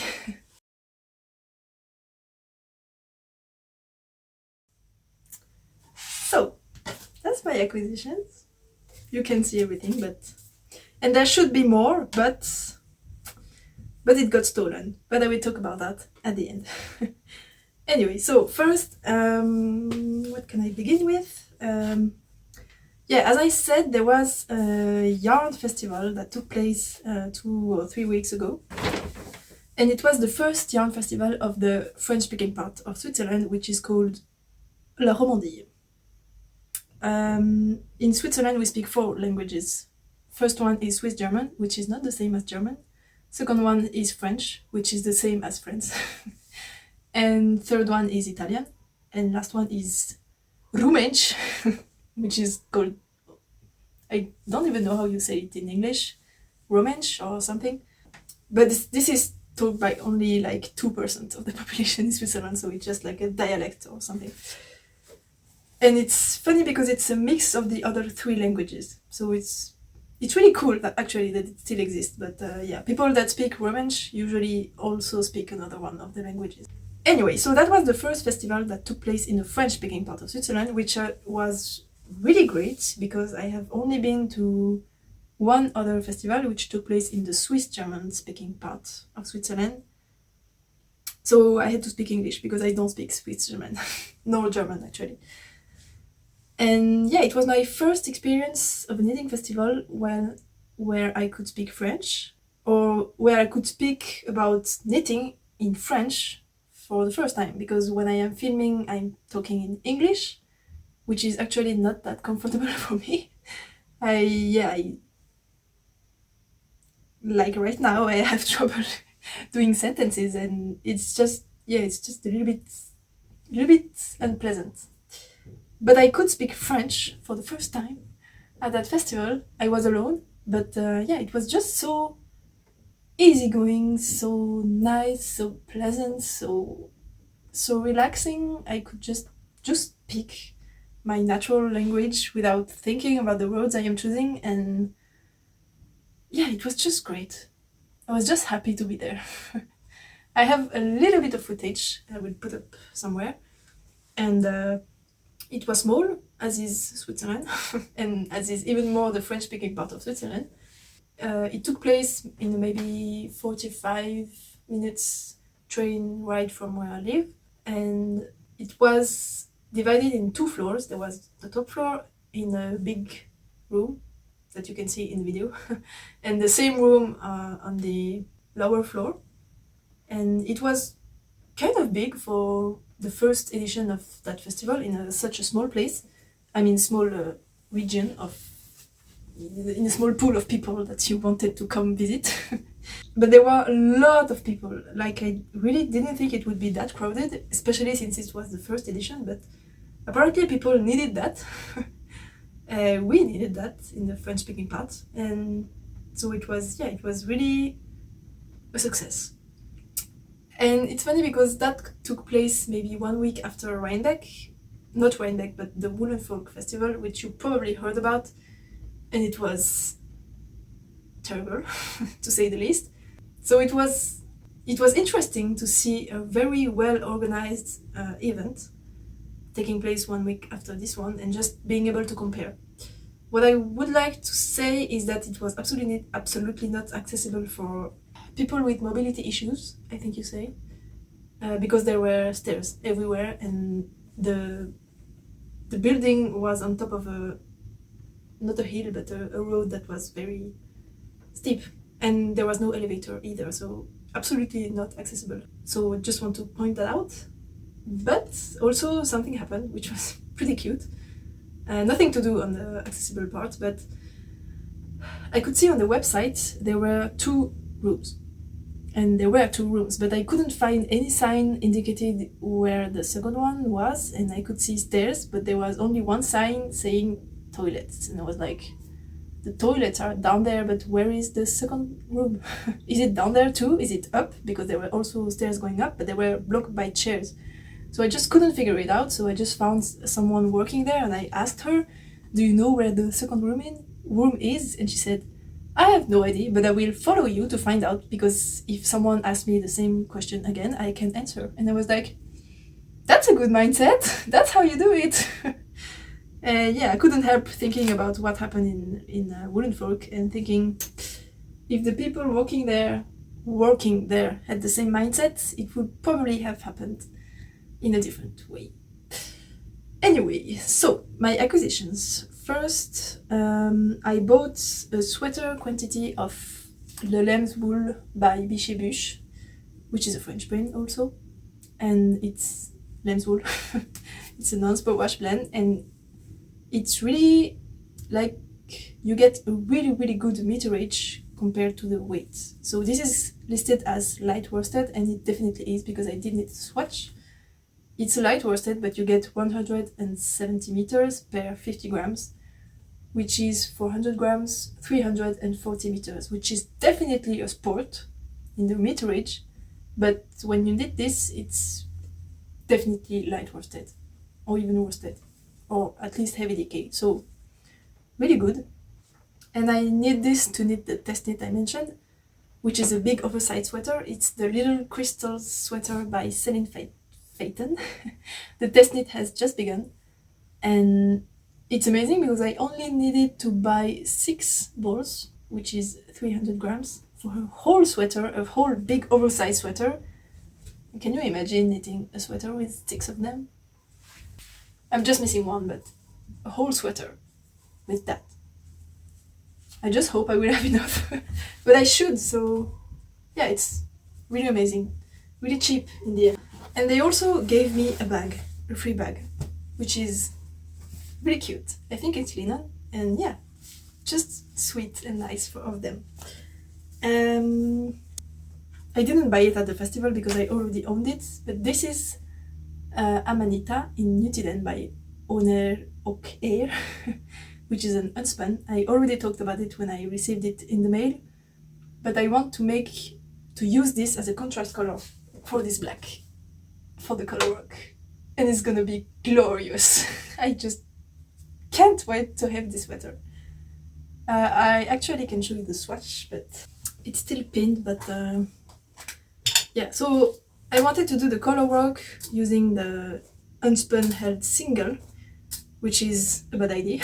So that's my Aquisitions. You can see everything, and there should be more, but it got stolen. But I will talk about that at the end. Anyway, so first, what can I begin with? Yeah, as I said, there was a yarn festival that took place 2 or 3 weeks ago. And it was the first yarn festival of the French-speaking part of Switzerland, which is called La Romandie. In Switzerland, we speak 4 languages. First one is Swiss German, which is not the same as German. Second one is French, which is the same as French. And third one is Italian. And last one is Romansh, which is called, I don't even know how you say it in English, Romansh or something. But this is talked by only like 2% of the population in Switzerland, so it's just like a dialect or something. And it's funny because it's a mix of the other 3 languages. So it's really cool that actually that it still exists. But yeah, people that speak Romansh usually also speak another one of the languages. Anyway, so that was the first festival that took place in the French-speaking part of Switzerland, which was really great because I have only been to one other festival which took place in the Swiss German speaking part of Switzerland. So I had to speak English because I don't speak Swiss German, nor German actually. And yeah, it was my first experience of a knitting festival where I could speak French, or where I could speak about knitting in French for the first time, because when I am filming, I'm talking in English, which is actually not that comfortable for me. I like right now I have trouble doing sentences, and it's just a little bit unpleasant. But I could speak French for the first time at that festival. I was alone, but it was just so easygoing, so nice, so pleasant, so relaxing. I could just speak my natural language without thinking about the words I am choosing, and yeah, it was just great. I was just happy to be there. I have a little bit of footage I will put up somewhere, and it was small, as is Switzerland, and as is even more the French-speaking part of Switzerland. It took place in maybe 45 minutes train ride from where I live, and it was divided in 2 floors. There was the top floor in a big room that you can see in the video, and the same room on the lower floor. And it was kind of big for the first edition of that festival in such a small place. I mean, small region in a small pool of people that you wanted to come visit. But there were a lot of people. Like, I really didn't think it would be that crowded, especially since it was the first edition, but apparently people needed that. We needed that in the French-speaking part, and so it was really a success. And it's funny because that took place maybe 1 week after Rhinebeck, not Rhinebeck, but the Woolen Folk Festival, which you probably heard about, and it was terrible, to say the least. So it was interesting to see a very well organized event taking place 1 week after this one, and just being able to compare. What I would like to say is that it was absolutely not accessible for people with mobility issues, I think you say, because there were stairs everywhere, and the building was on top of not a hill, but a road that was very steep, and there was no elevator either, so absolutely not accessible. So I just want to point that out. But also something happened, which was pretty cute. Nothing to do on the accessible part, but I could see on the website there were 2 rooms. And there were 2 rooms, but I couldn't find any sign indicated where the second one was, and I could see stairs, but there was only one sign saying toilets. And I was like, the toilets are down there, but where is the second room? Is it down there too? Is it up? Because there were also stairs going up, but they were blocked by chairs. So I just couldn't figure it out, so I just found someone working there, and I asked her, do you know where the second room is? And she said, I have no idea, but I will follow you to find out, because if someone asks me the same question again, I can answer. And I was like, that's a good mindset. That's how you do it. I couldn't help thinking about what happened in Woolen Folk, and thinking, if the people working there had the same mindset, it would probably have happened in a different way. Anyway, so my acquisitions. First, I bought a sweater quantity of Le Lamb's Wool by Bichet-Buche, which is a French brand also, and it's lamb's wool. It's a non-superwash blend, and it's really like you get a really, really good meterage compared to the weight. So this is listed as light worsted, and it definitely is, because I did knit a swatch. It's a light worsted, but you get 170 meters per 50 grams, which is 400 grams, 340 meters, which is definitely a sport in the meterage. But when you knit this, it's definitely light worsted, or even worsted, or at least heavy decay. So really good. And I need this to knit the test knit I mentioned, which is a big oversized sweater. It's the Little Crystals sweater by Celine Phaeton. The test knit has just begun, and it's amazing because I only needed to buy 6 balls which is 300 grams for a whole sweater, a whole big oversized sweater. Can you imagine knitting a sweater with 6 of them? I'm just missing one, but a whole sweater with that. I just hope I will have enough, but I should, so yeah, it's really amazing, really cheap in the end. And they also gave me a bag, a free bag, which is really cute. I think it's linen, and yeah, just sweet and nice of them. I didn't buy it at the festival because I already owned it, but this is Amanita in Nutiden by Omge, which is an unspun. I already talked about it when I received it in the mail, but I want to use this as a contrast color for this black, for the color work, and it's gonna be glorious. I just can't wait to have this sweater. I actually can show you the swatch, but it's still pinned, but yeah, so I wanted to do the color work using the unspun held single, which is a bad idea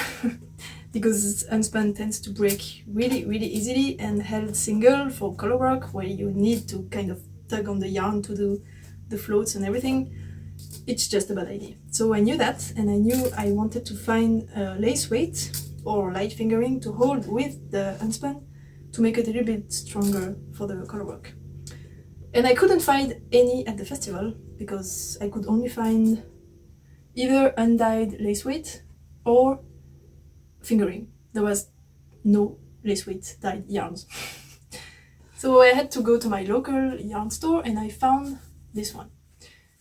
because unspun tends to break really, really easily, and held single for color work, where you need to kind of tug on the yarn to do the floats and everything, it's just a bad idea. So I knew that, and I knew I wanted to find a lace weight or light fingering to hold with the unspun to make it a little bit stronger for the color work. And I couldn't find any at the festival because I could only find either undyed lace weight or fingering. There was no lace weight dyed yarns. So I had to go to my local yarn store, and I found this one,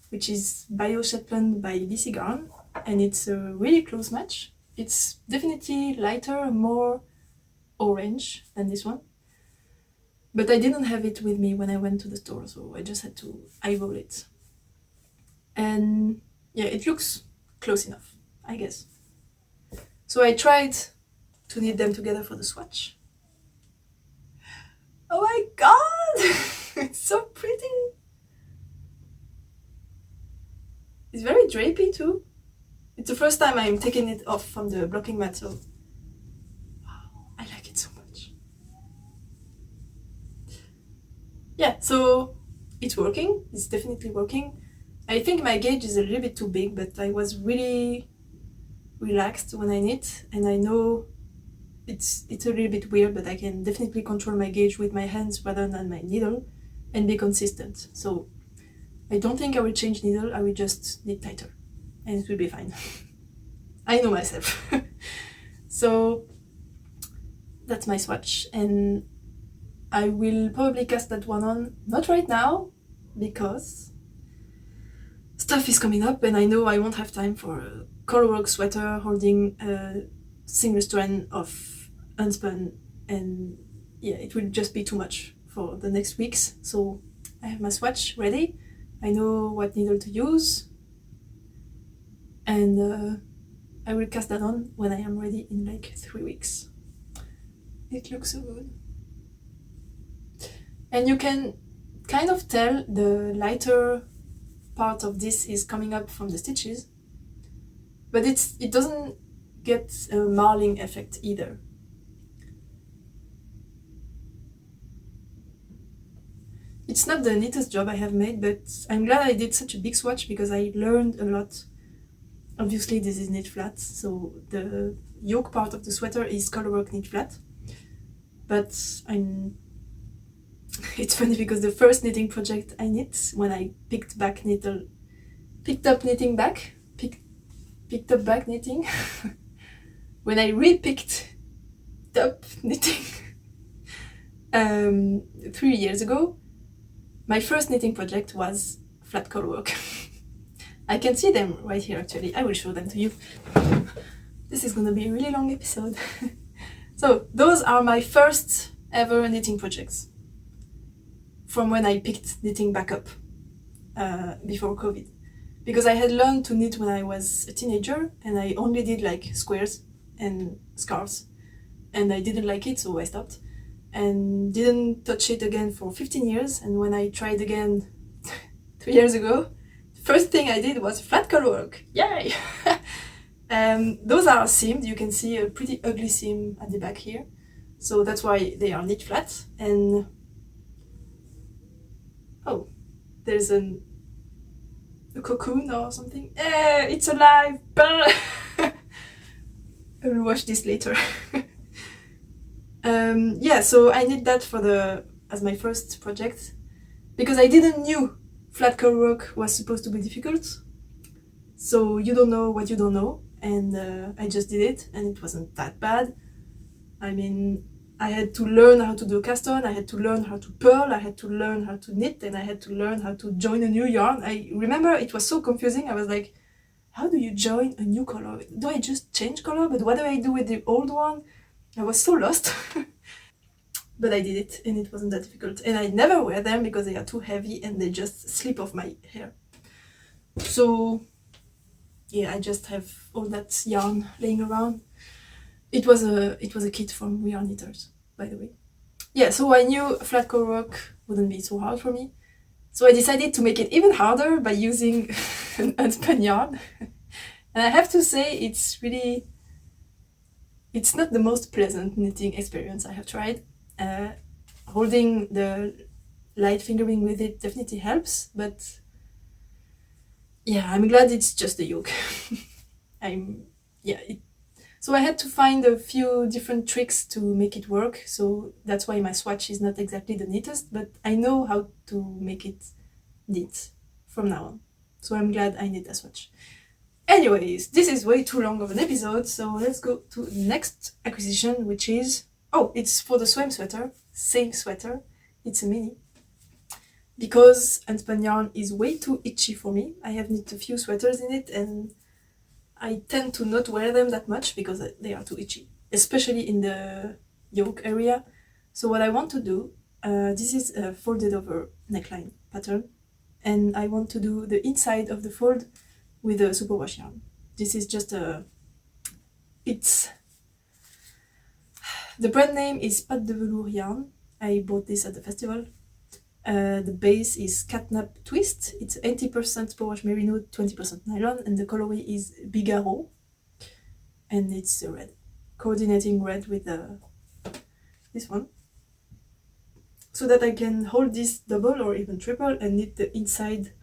which is Bio Shetland by BC Garn, and it's a really close match. It's definitely lighter, more orange than this one, but I didn't have it with me when I went to the store, so I just had to eyeball it. And yeah, it looks close enough, I guess. So I tried to knit them together for the swatch. Oh my god! It's so pretty! It's very drapey too. It's the first time I'm taking it off from the blocking mat, so wow, I like it so much. Yeah, so it's working. It's definitely working. I think my gauge is a little bit too big, but I was really relaxed when I knit, and I know it's a little bit weird, but I can definitely control my gauge with my hands rather than my needle and be consistent. So I don't think I will change needle, I will just knit tighter and it will be fine. I know myself. So that's my swatch, and I will probably cast that one on, not right now, because stuff is coming up and I know I won't have time for a colorwork sweater holding a single strand of unspun, and yeah, it will just be too much for the next weeks. So I have my swatch ready, I know what needle to use, and I will cast that on when I am ready in like 3 weeks. It looks so good. And you can kind of tell the lighter part of this is coming up from the stitches, but it doesn't get a marling effect either. It's not the neatest job I have made, but I'm glad I did such a big swatch because I learned a lot. Obviously this is knit flat, so the yoke part of the sweater is colorwork knit flat, but it's funny because the first knitting project I knit, when I picked up back knitting, when I re-picked up knitting 3 years ago, my first knitting project was flat colorwork. I can see them right here actually, I will show them to you. This is gonna be a really long episode. So those are my first ever knitting projects from when I picked knitting back up before COVID. Because I had learned to knit when I was a teenager and I only did like squares and scarves, and I didn't like it, so I stopped and didn't touch it again for 15 years. And when I tried again 3 years ago, the first thing I did was flat colorwork. Yay! Those are seamed. You can see a pretty ugly seam at the back here. So that's why they are knit flat. And oh, there's a cocoon or something. It's alive! I will watch this later. Yeah, so I did that as my first project because I didn't knew flat colorwork was supposed to be difficult. So you don't know what you don't know, and I just did it, and it wasn't that bad. I mean, I had to learn how to do cast on, I had to learn how to purl, I had to learn how to knit, and I had to learn how to join a new yarn. I remember it was so confusing. I was like, how do you join a new color? Do I just change color? But what do I do with the old one? I was so lost. But I did it, and it wasn't that difficult. And I never wear them because they are too heavy and they just slip off my hair. So yeah, I just have all that yarn laying around. It was a kit from We Are Knitters, by the way. Yeah, so I knew flat colorwork wouldn't be so hard for me. So I decided to make it even harder by using an unspun yarn. And I have to say, it's not the most pleasant knitting experience I have tried. Holding the light fingering with it definitely helps, but yeah, I'm glad it's just a yoke. So I had to find a few different tricks to make it work, so that's why my swatch is not exactly the neatest, but I know how to make it neat from now on. So I'm glad I did that swatch. Anyways, this is way too long of an episode, so let's go to the next acquisition, which is... Oh, it's for the swim sweater. Same sweater. It's a mini. Because unspun yarn is way too itchy for me. I have knit a few sweaters in it, and I tend to not wear them that much because they are too itchy, especially in the yoke area. So what I want to do, this is a folded over neckline pattern, and I want to do the inside of the fold with a superwash yarn. This is just the brand name is Pâte de Velours yarn. I bought this at the festival. The base is Catnap Twist. It's 80% superwash merino, 20% nylon, and the colorway is Bigarro. And it's red. Coordinating red with this one. So that I can hold this double or even triple and knit the inside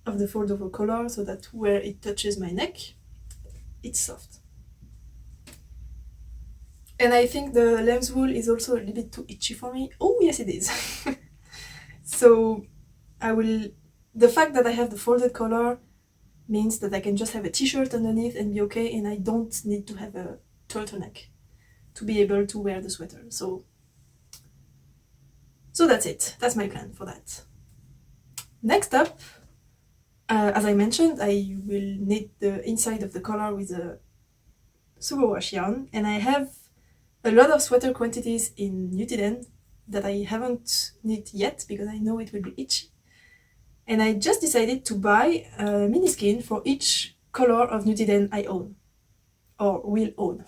of the fold over collar so that where it touches my neck, it's soft. And I think the lamb's wool is also a little bit too itchy for me. Oh, yes it is. So the fact that I have the folded collar means that I can just have a t-shirt underneath and be okay, and I don't need to have a turtleneck to be able to wear the sweater. So that's it. That's my plan for that. Next up, as I mentioned, I will knit the inside of the collar with a superwash yarn, and I have a lot of sweater quantities in Nutiden that I haven't knit yet because I know it will be itchy. And I just decided to buy a mini skein for each color of Nutiden I own, or will own.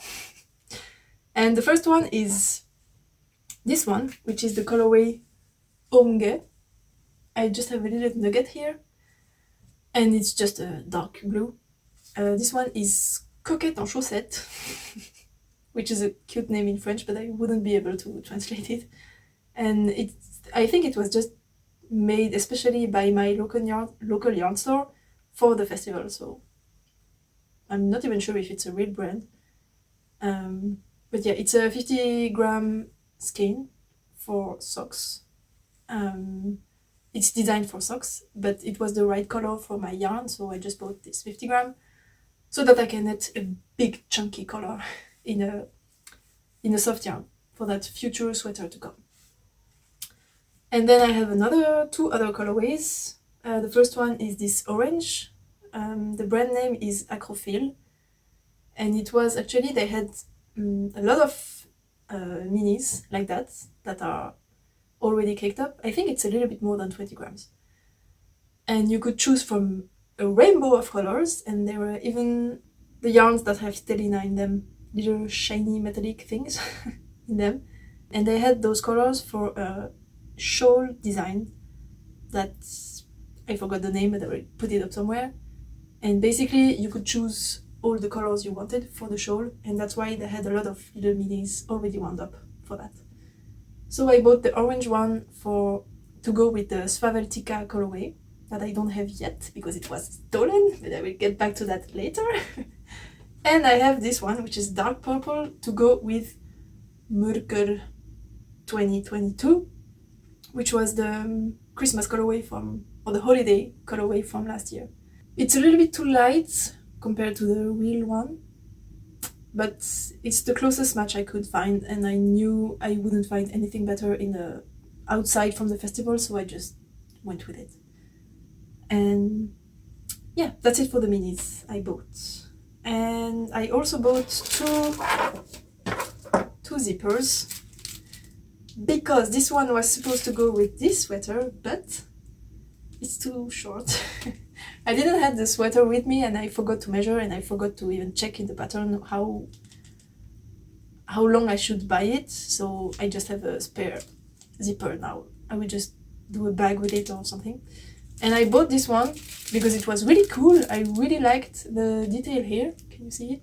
And the first one is this one, which is the colorway Omge. I just have a little nugget here, and it's just a dark blue. This one is Coquette en chaussettes, which is a cute name in French, but I wouldn't be able to translate it. And I think it was just made especially by my local yarn store for the festival, so I'm not even sure if it's a real brand. But yeah, it's a 50-gram skein for socks. It's designed for socks, but it was the right color for my yarn, so I just bought this 50-gram so that I can knit a big chunky color in a soft yarn for that future sweater to come. And then I have two other colorways. The first one is this orange. The brand name is Acrophil, and it was actually, they had a lot of minis like that are already caked up. I think it's a little bit more than 20 grams. And you could choose from a rainbow of colors, and there were even the yarns that have stellina in them, little shiny metallic things in them. And they had those colors for a shawl design that I forgot the name, but I will put it up somewhere. And basically you could choose all the colors you wanted for the shawl, and that's why they had a lot of little minis already wound up. for that. So I bought the orange one to go with the Swaveltica colorway that I don't have yet because it was stolen, but I will get back to that later. And I have this one, which is dark purple, to go with Mörker 2022, which was the Christmas colorway or the holiday colorway from last year. It's a little bit too light compared to the real one, but it's the closest match I could find, and I knew I wouldn't find anything better outside from the festival, so I just went with it. And yeah, that's it for the minis I bought. And I also bought two zippers, because this one was supposed to go with this sweater, but it's too short. I didn't have the sweater with me, and I forgot to measure, and I forgot to even check in the pattern how long I should buy it, so I just have a spare zipper now. I will just do a bag with it or something. And I bought this one because it was really cool. I really liked the detail here. Can you see it?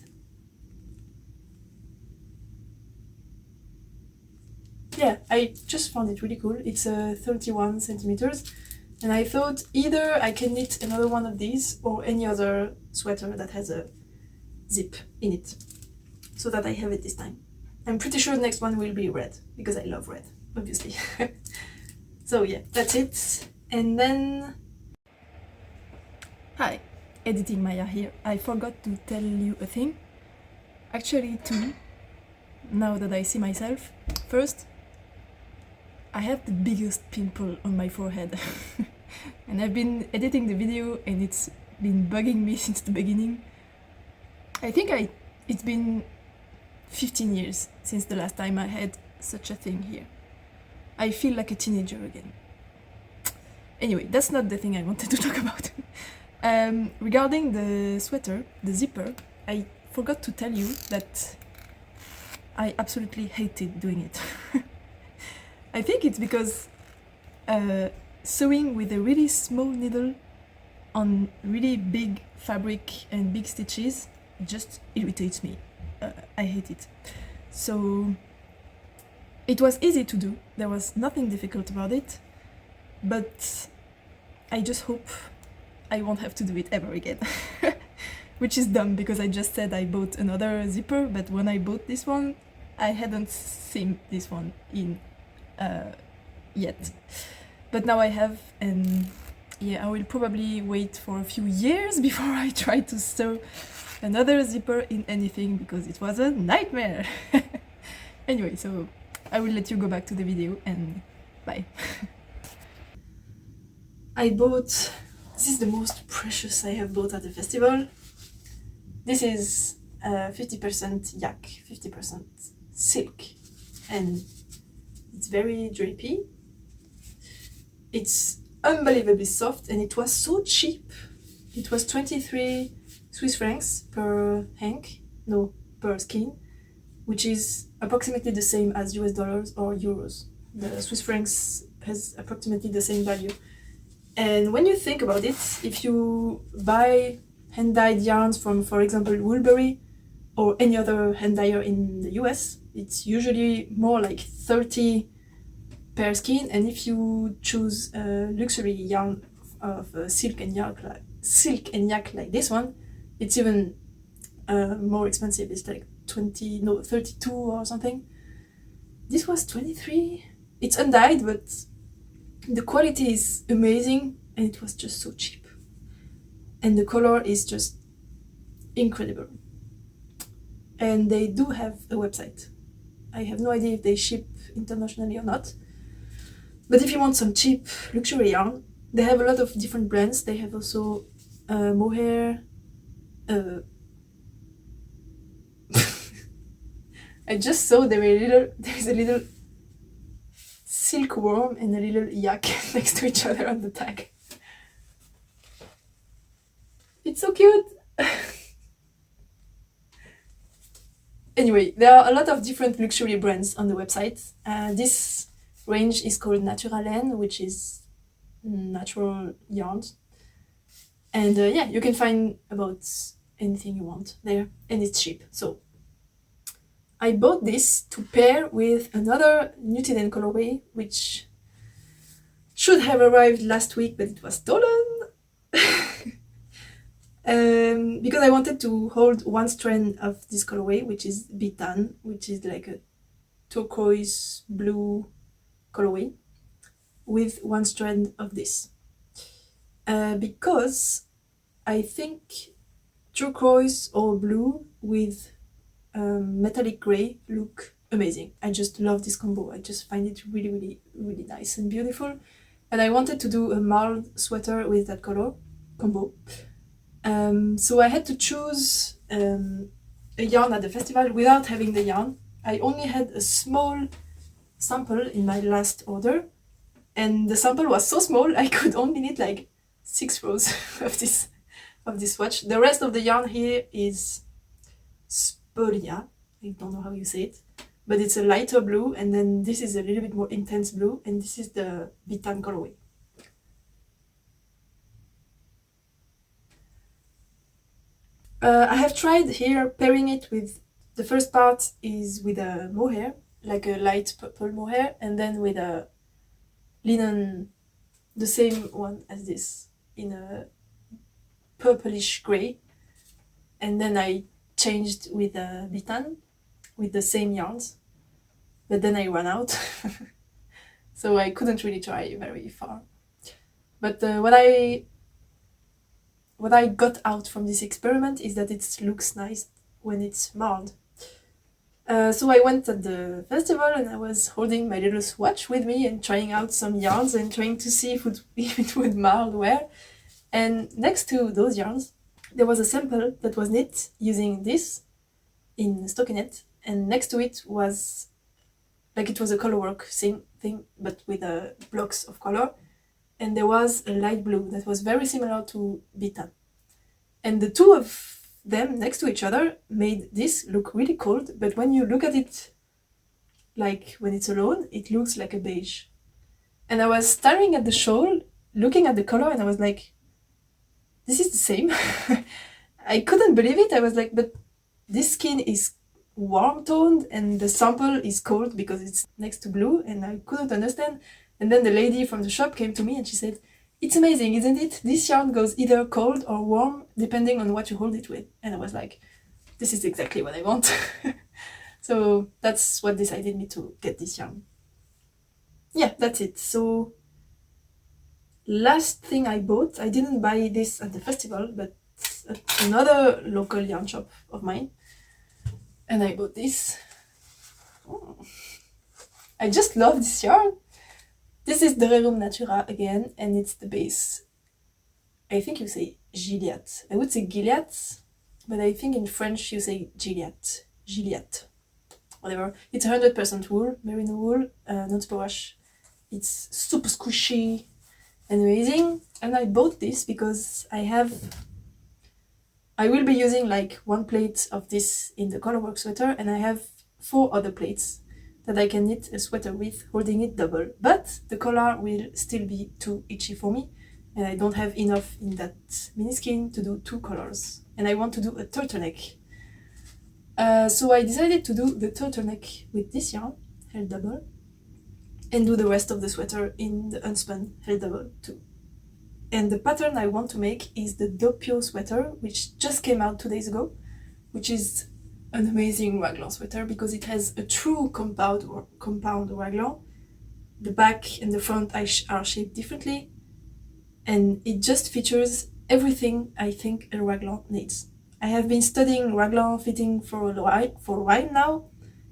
Yeah, I just found it really cool. It's 31 centimeters. And I thought either I can knit another one of these or any other sweater that has a zip in it, so that I have it this time. I'm pretty sure the next one will be red, because I love red, obviously. So yeah, that's it. And then... Hi, Editing Maya here. I forgot to tell you a thing. Actually two, now that I see myself. First, I have the biggest pimple on my forehead. And I've been editing the video and it's been bugging me since the beginning. I think it's been 15 years since the last time I had such a thing here. I feel like a teenager again. Anyway, that's not the thing I wanted to talk about. Regarding the sweater, the zipper, I forgot to tell you that I absolutely hated doing it. I think it's because sewing with a really small needle on really big fabric and big stitches just irritates me. I hate it. So it was easy to do. There was nothing difficult about it. But I just hope I won't have to do it ever again. Which is dumb, because I just said I bought another zipper, but when I bought this one, I hadn't seen this one in yet. But now I have, and yeah, I will probably wait for a few years before I try to sew another zipper in anything, because it was a nightmare. Anyway, so I will let you go back to the video, and bye. I bought, this is the most precious I have bought at the festival. This is 50% yak, 50% silk, and it's very drapey. It's unbelievably soft, and it was so cheap. It was 23 Swiss francs per hank, no, per skein, which is approximately the same as US dollars or euros. The Swiss francs has approximately the same value. And when you think about it, if you buy hand-dyed yarns from, for example, Woolbury or any other hand dyer in the US, it's usually more like 30 per skein, and if you choose a luxury yarn of silk and yak like this one, it's even more expensive. It's like 32 or something. This was 23. It's undyed, but the quality is amazing, and it was just so cheap. And the color is just incredible. And they do have a website. I have no idea if they ship internationally or not. But if you want some cheap luxury yarn, they have a lot of different brands. They have also mohair. I just saw there's a little silkworm and a little yak next to each other on the tag. It's so cute! Anyway, there are a lot of different luxury brands on the website. This range is called Naturalen, which is natural yarns. And yeah, you can find about anything you want there, and it's cheap. So I bought this to pair with another Nutiden colorway, which should have arrived last week, but it was stolen. Because I wanted to hold one strand of this colorway, which is bitan, which is like a turquoise blue colorway, with one strand of this. Because I think turquoise or blue with metallic grey look amazing. I just love this combo. I just find it really, really, really nice and beautiful. And I wanted to do a marled sweater with that color combo. So I had to choose a yarn at the festival without having the yarn. I only had a small sample in my last order, and the sample was so small I could only knit like 6 rows of this swatch. The rest of the yarn here is spolia. I don't know how you say it, but it's a lighter blue, and then this is a little bit more intense blue, and this is the bitan colorway. I have tried here pairing it with, the first part is with a mohair, like a light purple mohair, and then with a linen, the same one as this, in a purplish grey. And then I changed with a bitan, with the same yarns, but then I ran out. So I couldn't really try very far. But what I got out from this experiment is that it looks nice when it's marled. So I went at the festival and I was holding my little swatch with me and trying out some yarns and trying to see if it would marl well. And next to those yarns, there was a sample that was knit using this in stockinette, and next to it was, like, it was a colorwork same thing, but with blocks of color. And there was a light blue that was very similar to bitan. And the two of them next to each other made this look really cold, but when you look at it, like when it's alone, it looks like a beige. And I was staring at the shawl, looking at the color, and I was like, this is the same. I couldn't believe it. I was like, but this skin is warm toned and the sample is cold because it's next to blue, and I couldn't understand. And then the lady from the shop came to me and she said, it's amazing, isn't it? This yarn goes either cold or warm depending on what you hold it with. And I was like, this is exactly what I want. So that's what decided me to get this yarn. Yeah, that's it. So last thing I bought, I didn't buy this at the festival, but at another local yarn shop of mine. And I bought this. Oh. I just love this yarn. This is the Rerum Natura again, and it's the base. I think you say Gilliatt. I would say Gilliatt, but I think in French you say Gilliatt. Gilliatt. Whatever. It's 100% wool, merino wool, not superwash. It's super squishy and amazing. And I bought this because I will be using like 1 plate of this in the colorwork sweater, and I have 4 other plates that I can knit a sweater with, holding it double. But the collar will still be too itchy for me, and I don't have enough in that mini skein to do 2 colors. And I want to do a turtleneck. So I decided to do the turtleneck with this yarn, held double, and do the rest of the sweater in the unspun held double too. And the pattern I want to make is the Doppio sweater, which just came out 2 days ago, which is an amazing raglan sweater because it has a true compound raglan. The back and the front are shaped differently, and it just features everything I think a raglan needs. I have been studying raglan fitting for a while now,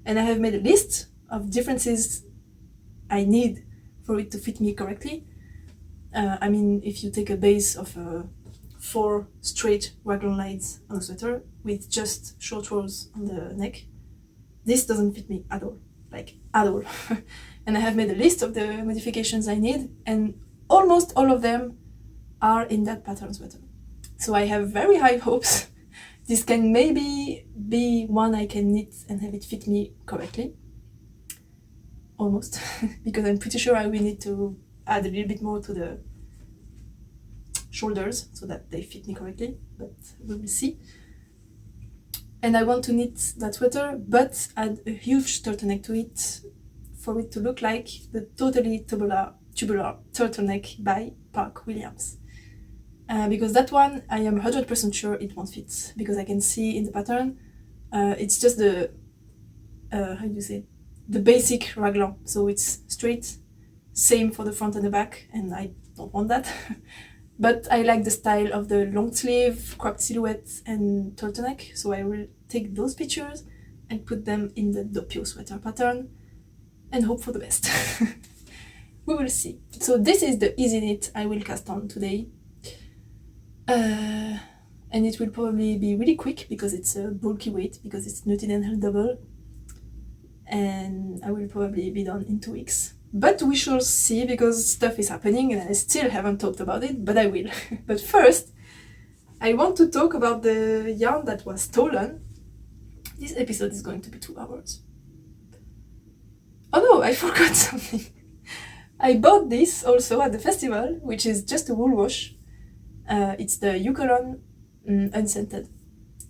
and I have made a list of differences I need for it to fit me correctly. I mean, if you take a base of 4 straight raglan lines on a sweater with just short rows on the neck, this doesn't fit me at all, like at all. And I have made a list of the modifications I need, and almost all of them are in that pattern sweater. So I have very high hopes. This can maybe be one I can knit and have it fit me correctly. Almost, because I'm pretty sure I will need to add a little bit more to the shoulders so that they fit me correctly, but we will see. And I want to knit that sweater, but add a huge turtleneck to it for it to look like the totally tubular turtleneck by Park Williams. Because that one, I am 100% sure it won't fit, because I can see in the pattern, it's just the, how do you say, the basic raglan. So it's straight, same for the front and the back, and I don't want that. But I like the style of the long sleeve, cropped silhouette, and turtleneck, so I will take those pictures and put them in the doppio sweater pattern and hope for the best. We will see. So this is the easy knit I will cast on today. And it will probably be really quick because it's a bulky weight, because it's Nutiden held double. And I will probably be done in 2 weeks. But we shall see, because stuff is happening and I still haven't talked about it, but I will. But first, I want to talk about the yarn that was stolen. This episode is going to be 2 hours. Oh no, I forgot something. I bought this also at the festival, which is just a wool wash. It's the Eucolon unscented.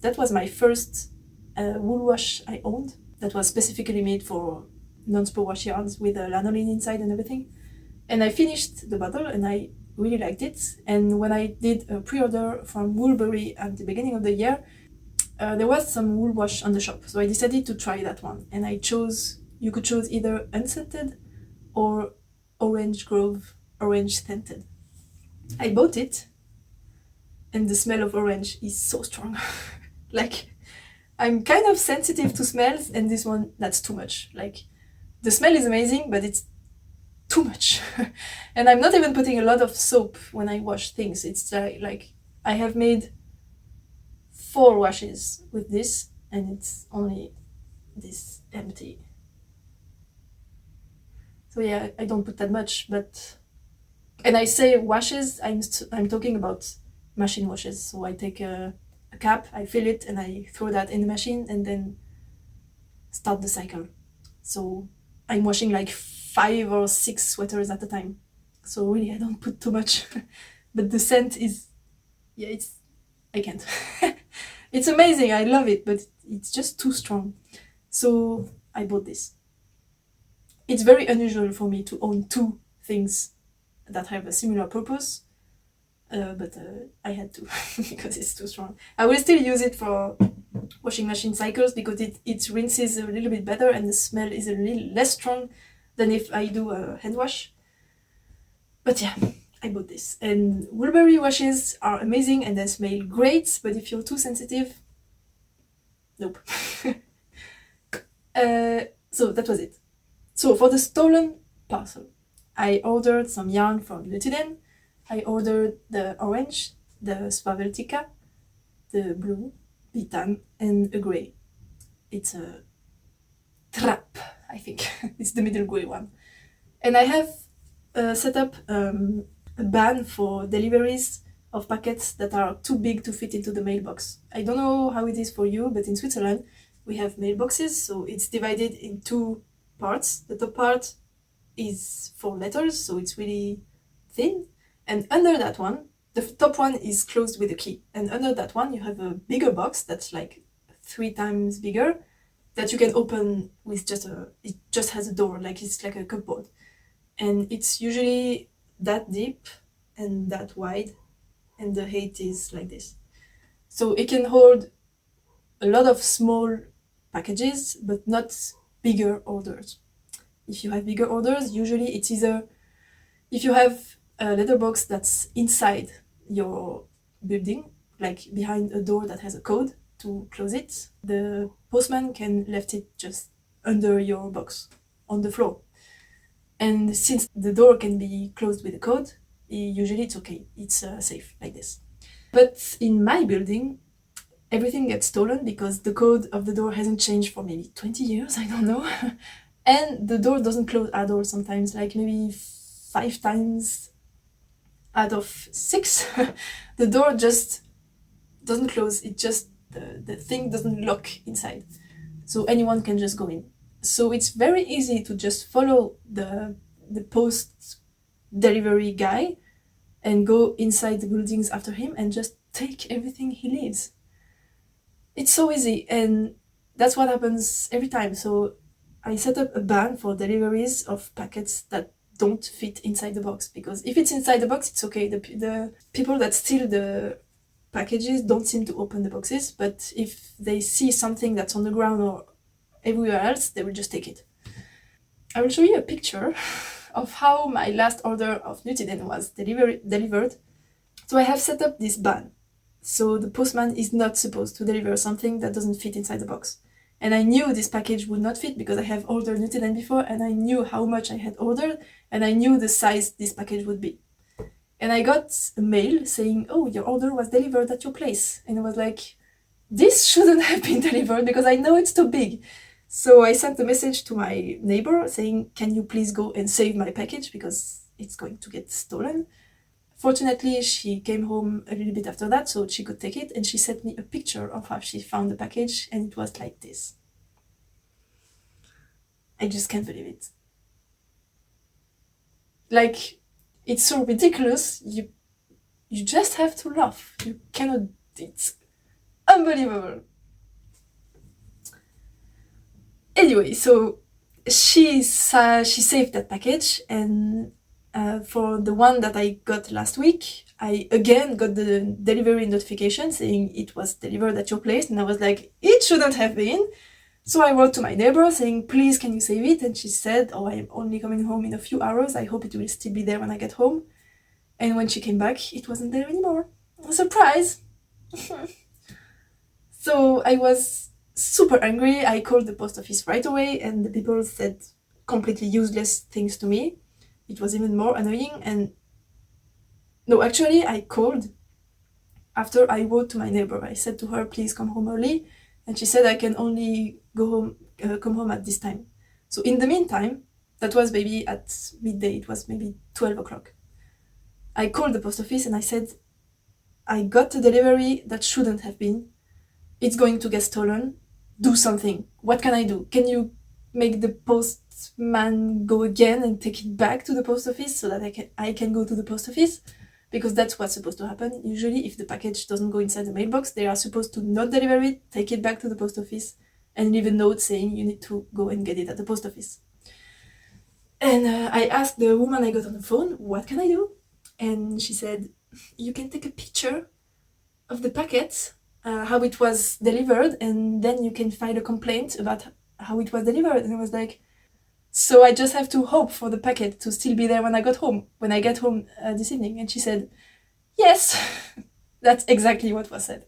That was my first wool wash I owned. That was specifically made for non-spore wash yarns with a lanolin inside and everything. And I finished the bottle and I really liked it. And when I did a pre-order from Woolberry at the beginning of the year, there was some wool wash on the shop. So I decided to try that one. And you could choose either unscented or Orange Grove orange scented. I bought it and the smell of orange is so strong. Like, I'm kind of sensitive to smells, and this one, that's too much. Like, the smell is amazing, but it's too much. And I'm not even putting a lot of soap when I wash things. It's like I have made 4 washes with this, and it's only this empty. So yeah, I don't put that much, but... And I say washes, I'm talking about machine washes. So I take a cap, I fill it, and I throw that in the machine, and then start the cycle. So I'm washing like 5 or 6 sweaters at a time. So really, I don't put too much. But the scent is... yeah, I can't. It's amazing, I love it, but it's just too strong. So I bought this. It's very unusual for me to own 2 things that have a similar purpose, but I had to because it's too strong. I will still use it for washing machine cycles because it rinses a little bit better and the smell is a little less strong than if I do a hand wash. But yeah, I bought this. And Woolberry washes are amazing and they smell great, but if you're too sensitive, nope. So that was it. So for the stolen parcel, I ordered some yarn from Nutiden. I ordered the orange, the Swaveltica, the blue, Bitan, and a grey. It's a trap, I think. It's the middle grey one. And I have set up a ban for deliveries of packets that are too big to fit into the mailbox. I don't know how it is for you, but in Switzerland we have mailboxes, so it's divided in 2 parts. The top part is for letters, so it's really thin, and under that one, the top one is closed with a key, and under that one you have a bigger box that's like 3 times bigger that you can open with it just has a door, like it's like a cupboard, and it's usually that deep and that wide, and the height is like this, so it can hold a lot of small packages but not bigger orders. If you have bigger orders, usually it's either, if you have a letterbox that's inside your building, like behind a door that has a code to close it, the postman can left it just under your box on the floor. And since the door can be closed with a code, usually it's okay, it's safe like this. But in my building, everything gets stolen because the code of the door hasn't changed for maybe 20 years, I don't know. And the door doesn't close at all sometimes, like maybe 5 times out of 6. The door just doesn't close, it just, the thing doesn't lock inside. So anyone can just go in. So it's very easy to just follow the post delivery guy and go inside the buildings after him and just take everything he leaves. It's so easy, and that's what happens every time. So I set up a ban for deliveries of packets that don't fit inside the box, because if it's inside the box, it's okay. The people that steal the packages don't seem to open the boxes, but if they see something that's on the ground or everywhere else, they will just take it. I will show you a picture of how my last order of Nutiden was delivered. So I have set up this ban. So the postman is not supposed to deliver something that doesn't fit inside the box. And I knew this package would not fit because I have ordered Nutiden before, and I knew how much I had ordered, and I knew the size this package would be. And I got a mail saying, oh, your order was delivered at your place. And I was like, this shouldn't have been delivered because I know it's too big. So I sent a message to my neighbor saying, can you please go and save my package because it's going to get stolen. Fortunately, she came home a little bit after that, so she could take it, and she sent me a picture of how she found the package, and it was like this. I just can't believe it. Like, it's so ridiculous, you just have to laugh. You cannot, it's unbelievable. Anyway, so she saved that package, and for the one that I got last week, I again got the delivery notification saying it was delivered at your place, and I was like, it shouldn't have been. So I wrote to my neighbor saying, please, can you save it? And she said, oh, I am only coming home in a few hours. I hope it will still be there when I get home. And when she came back, it wasn't there anymore. A surprise! So I was super angry. I called the post office right away, and the people said completely useless things to me. It was even more annoying. And no, actually, I called after I wrote to my neighbor. I said to her, please come home early. And she said I can only come home at this time. So in the meantime, that was maybe at midday. It was maybe 12 o'clock. I called the post office and I said, I got a delivery that shouldn't have been. It's going to get stolen. Do something. What can I do? Can you make the postman go again and take it back to the post office so that I can go to the post office? Because that's what's supposed to happen. Usually, if the package doesn't go inside the mailbox, they are supposed to not deliver it, take it back to the post office, and leave a note saying you need to go and get it at the post office. And I asked the woman I got on the phone, what can I do? And she said, you can take a picture of the packet, how it was delivered, and then you can file a complaint about how it was delivered. And I was like, so I just have to hope for the packet to still be there when I get home this evening. And she said, yes, that's exactly what was said.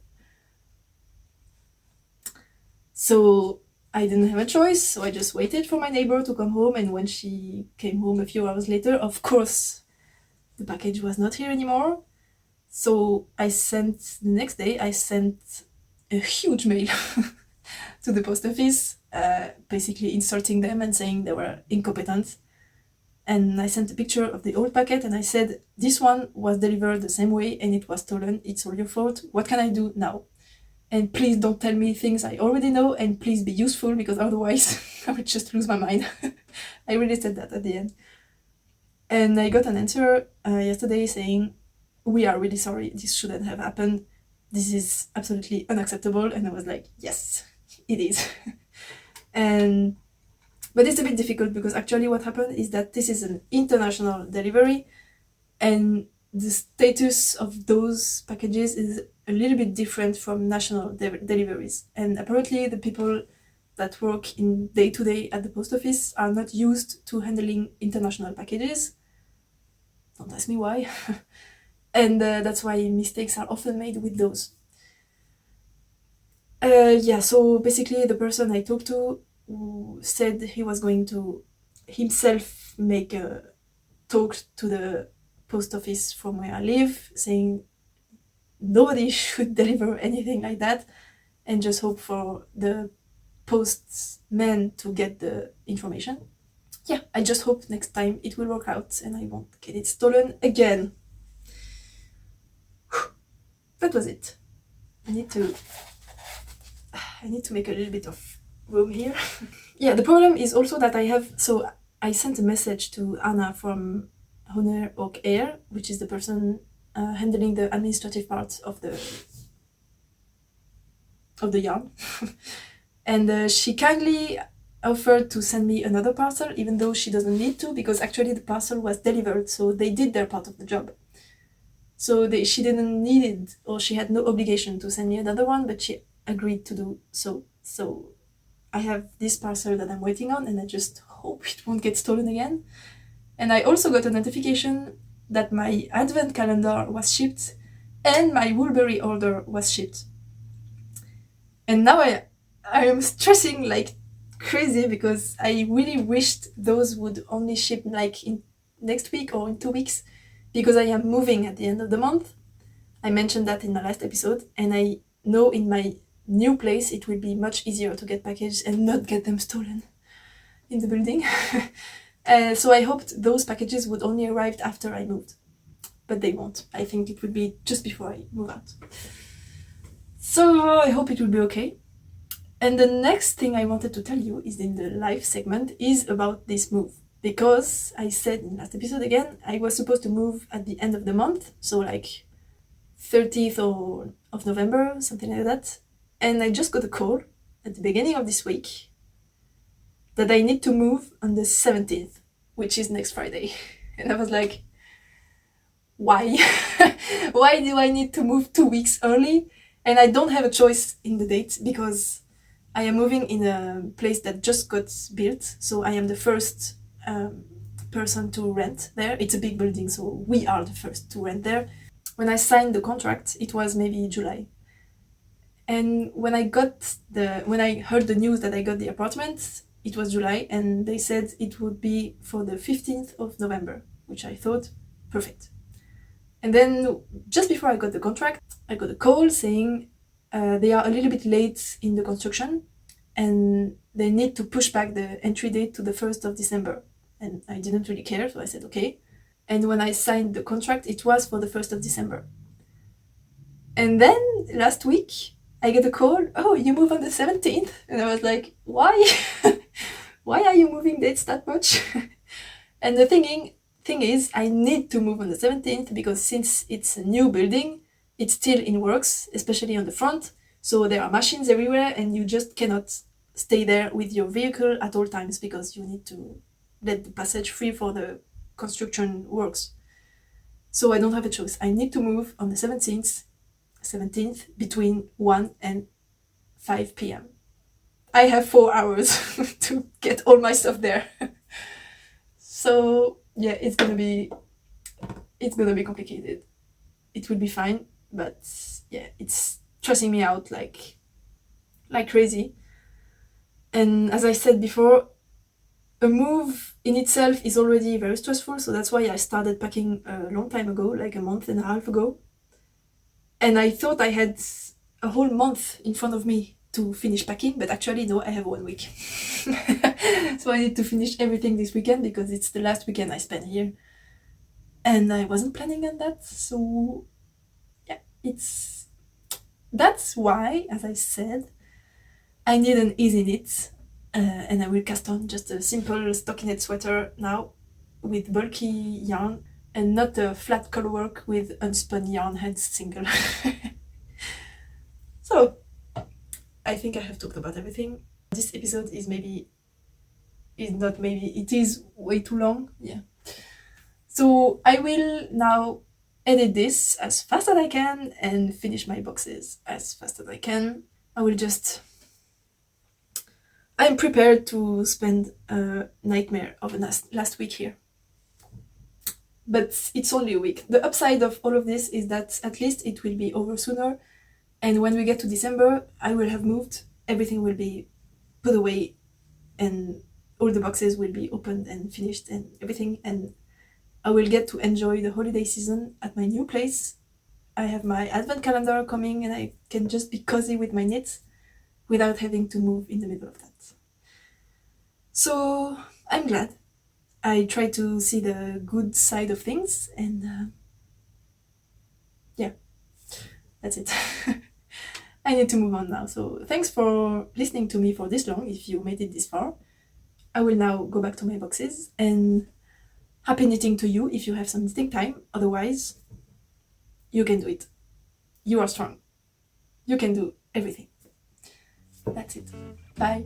So I didn't have a choice, so I just waited for my neighbor to come home, and when she came home a few hours later, of course, the package was not here anymore. So the next day, I sent a huge mail to the post office, basically insulting them and saying they were incompetent. And I sent a picture of the old packet and I said, this one was delivered the same way and it was stolen. It's all your fault. What can I do now? And please don't tell me things I already know, and please be useful, because otherwise I would just lose my mind. I really said that at the end. And I got an answer yesterday saying, we are really sorry, this shouldn't have happened. This is absolutely unacceptable. And I was like, yes, it is. But it's a bit difficult because actually what happened is that this is an international delivery, and the status of those packages is a little bit different from national deliveries. And apparently the people that work in day-to-day at the post office are not used to handling international packages. Don't ask me why. And that's why mistakes are often made with those. So basically the person I talked to said he was going to himself make a talk to the post office from where I live, saying nobody should deliver anything like that, and just hope for the postman to get the information. Yeah, I just hope next time it will work out and I won't get it stolen again. That was it. I need to make a little bit of room here. Yeah, the problem is also that I sent a message to Anna from Omge, which is the person handling the administrative part of of the yarn. And she kindly offered to send me another parcel, even though she doesn't need to, because actually the parcel was delivered, so they did their part of the job. So she didn't need it, or she had no obligation to send me another one, but she agreed to do so. So I have this parcel that I'm waiting on, and I just hope it won't get stolen again. And I also got a notification that my advent calendar was shipped and my Woolberry order was shipped. And now I am stressing like crazy because I really wished those would only ship like in next week or in 2 weeks, because I am moving at the end of the month. I mentioned that in my last episode, and I know in my new place it will be much easier to get packages and not get them stolen in the building. So I hoped those packages would only arrive after I moved, but they won't. I think it would be just before I move out. So I hope it will be okay. And the next thing I wanted to tell you is in the live segment is about this move. Because I said in last episode again, I was supposed to move at the end of the month, so like 30th of November, something like that. And I just got a call at the beginning of this week that I need to move on the 17th, which is next Friday. And I was like, why? Why do I need to move 2 weeks early? And I don't have a choice in the date because I am moving in a place that just got built. So I am the first person to rent there. It's a big building, so we are the first to rent there. When I signed the contract, it was maybe July. And when I heard the news that I got the apartment, it was July, and they said it would be for the 15th of November, which I thought, perfect. And then just before I got the contract, I got a call saying they are a little bit late in the construction and they need to push back the entry date to the 1st of December. And I didn't really care, so I said okay. And when I signed the contract, it was for the 1st of December. And then last week, I get a call, oh, you move on the 17th? And I was like, why? Why are you moving dates that much? And the thing is, I need to move on the 17th because since it's a new building, it's still in works, especially on the front. So there are machines everywhere and you just cannot stay there with your vehicle at all times because you need to let the passage free for the construction works. So I don't have a choice. I need to move on the 17th between 1 and 5 p.m. I have 4 hours to get all my stuff there. So yeah, it's gonna be complicated. It will be fine, but yeah, it's stressing me out like crazy. And as I said before, a move in itself is already very stressful, so that's why I started packing a long time ago, like a month and a half ago. And I thought I had a whole month in front of me to finish packing, but actually no, I have 1 week. So I need to finish everything this weekend because it's the last weekend I spend here. And I wasn't planning on that, so yeah, that's why, as I said, I need an easy knit, and I will cast on just a simple stockinette sweater now with bulky yarn and not a flat colorwork with unspun yarn, hence single. So I think I have talked about everything. This episode it is way too long. Yeah. So I will now edit this as fast as I can and finish my boxes as fast as I can. I'm prepared to spend a nightmare of a last week here. But it's only a week. The upside of all of this is that at least it will be over sooner. And when we get to December, I will have moved. Everything will be put away and all the boxes will be opened and finished and everything. And I will get to enjoy the holiday season at my new place. I have my advent calendar coming and I can just be cozy with my knits without having to move in the middle of that. So I'm glad. I try to see the good side of things and yeah, that's it. I need to move on now. So thanks for listening to me for this long, if you made it this far. I will now go back to my boxes and happy knitting to you if you have some knitting time. Otherwise, you can do it. You are strong. You can do everything. That's it. Bye.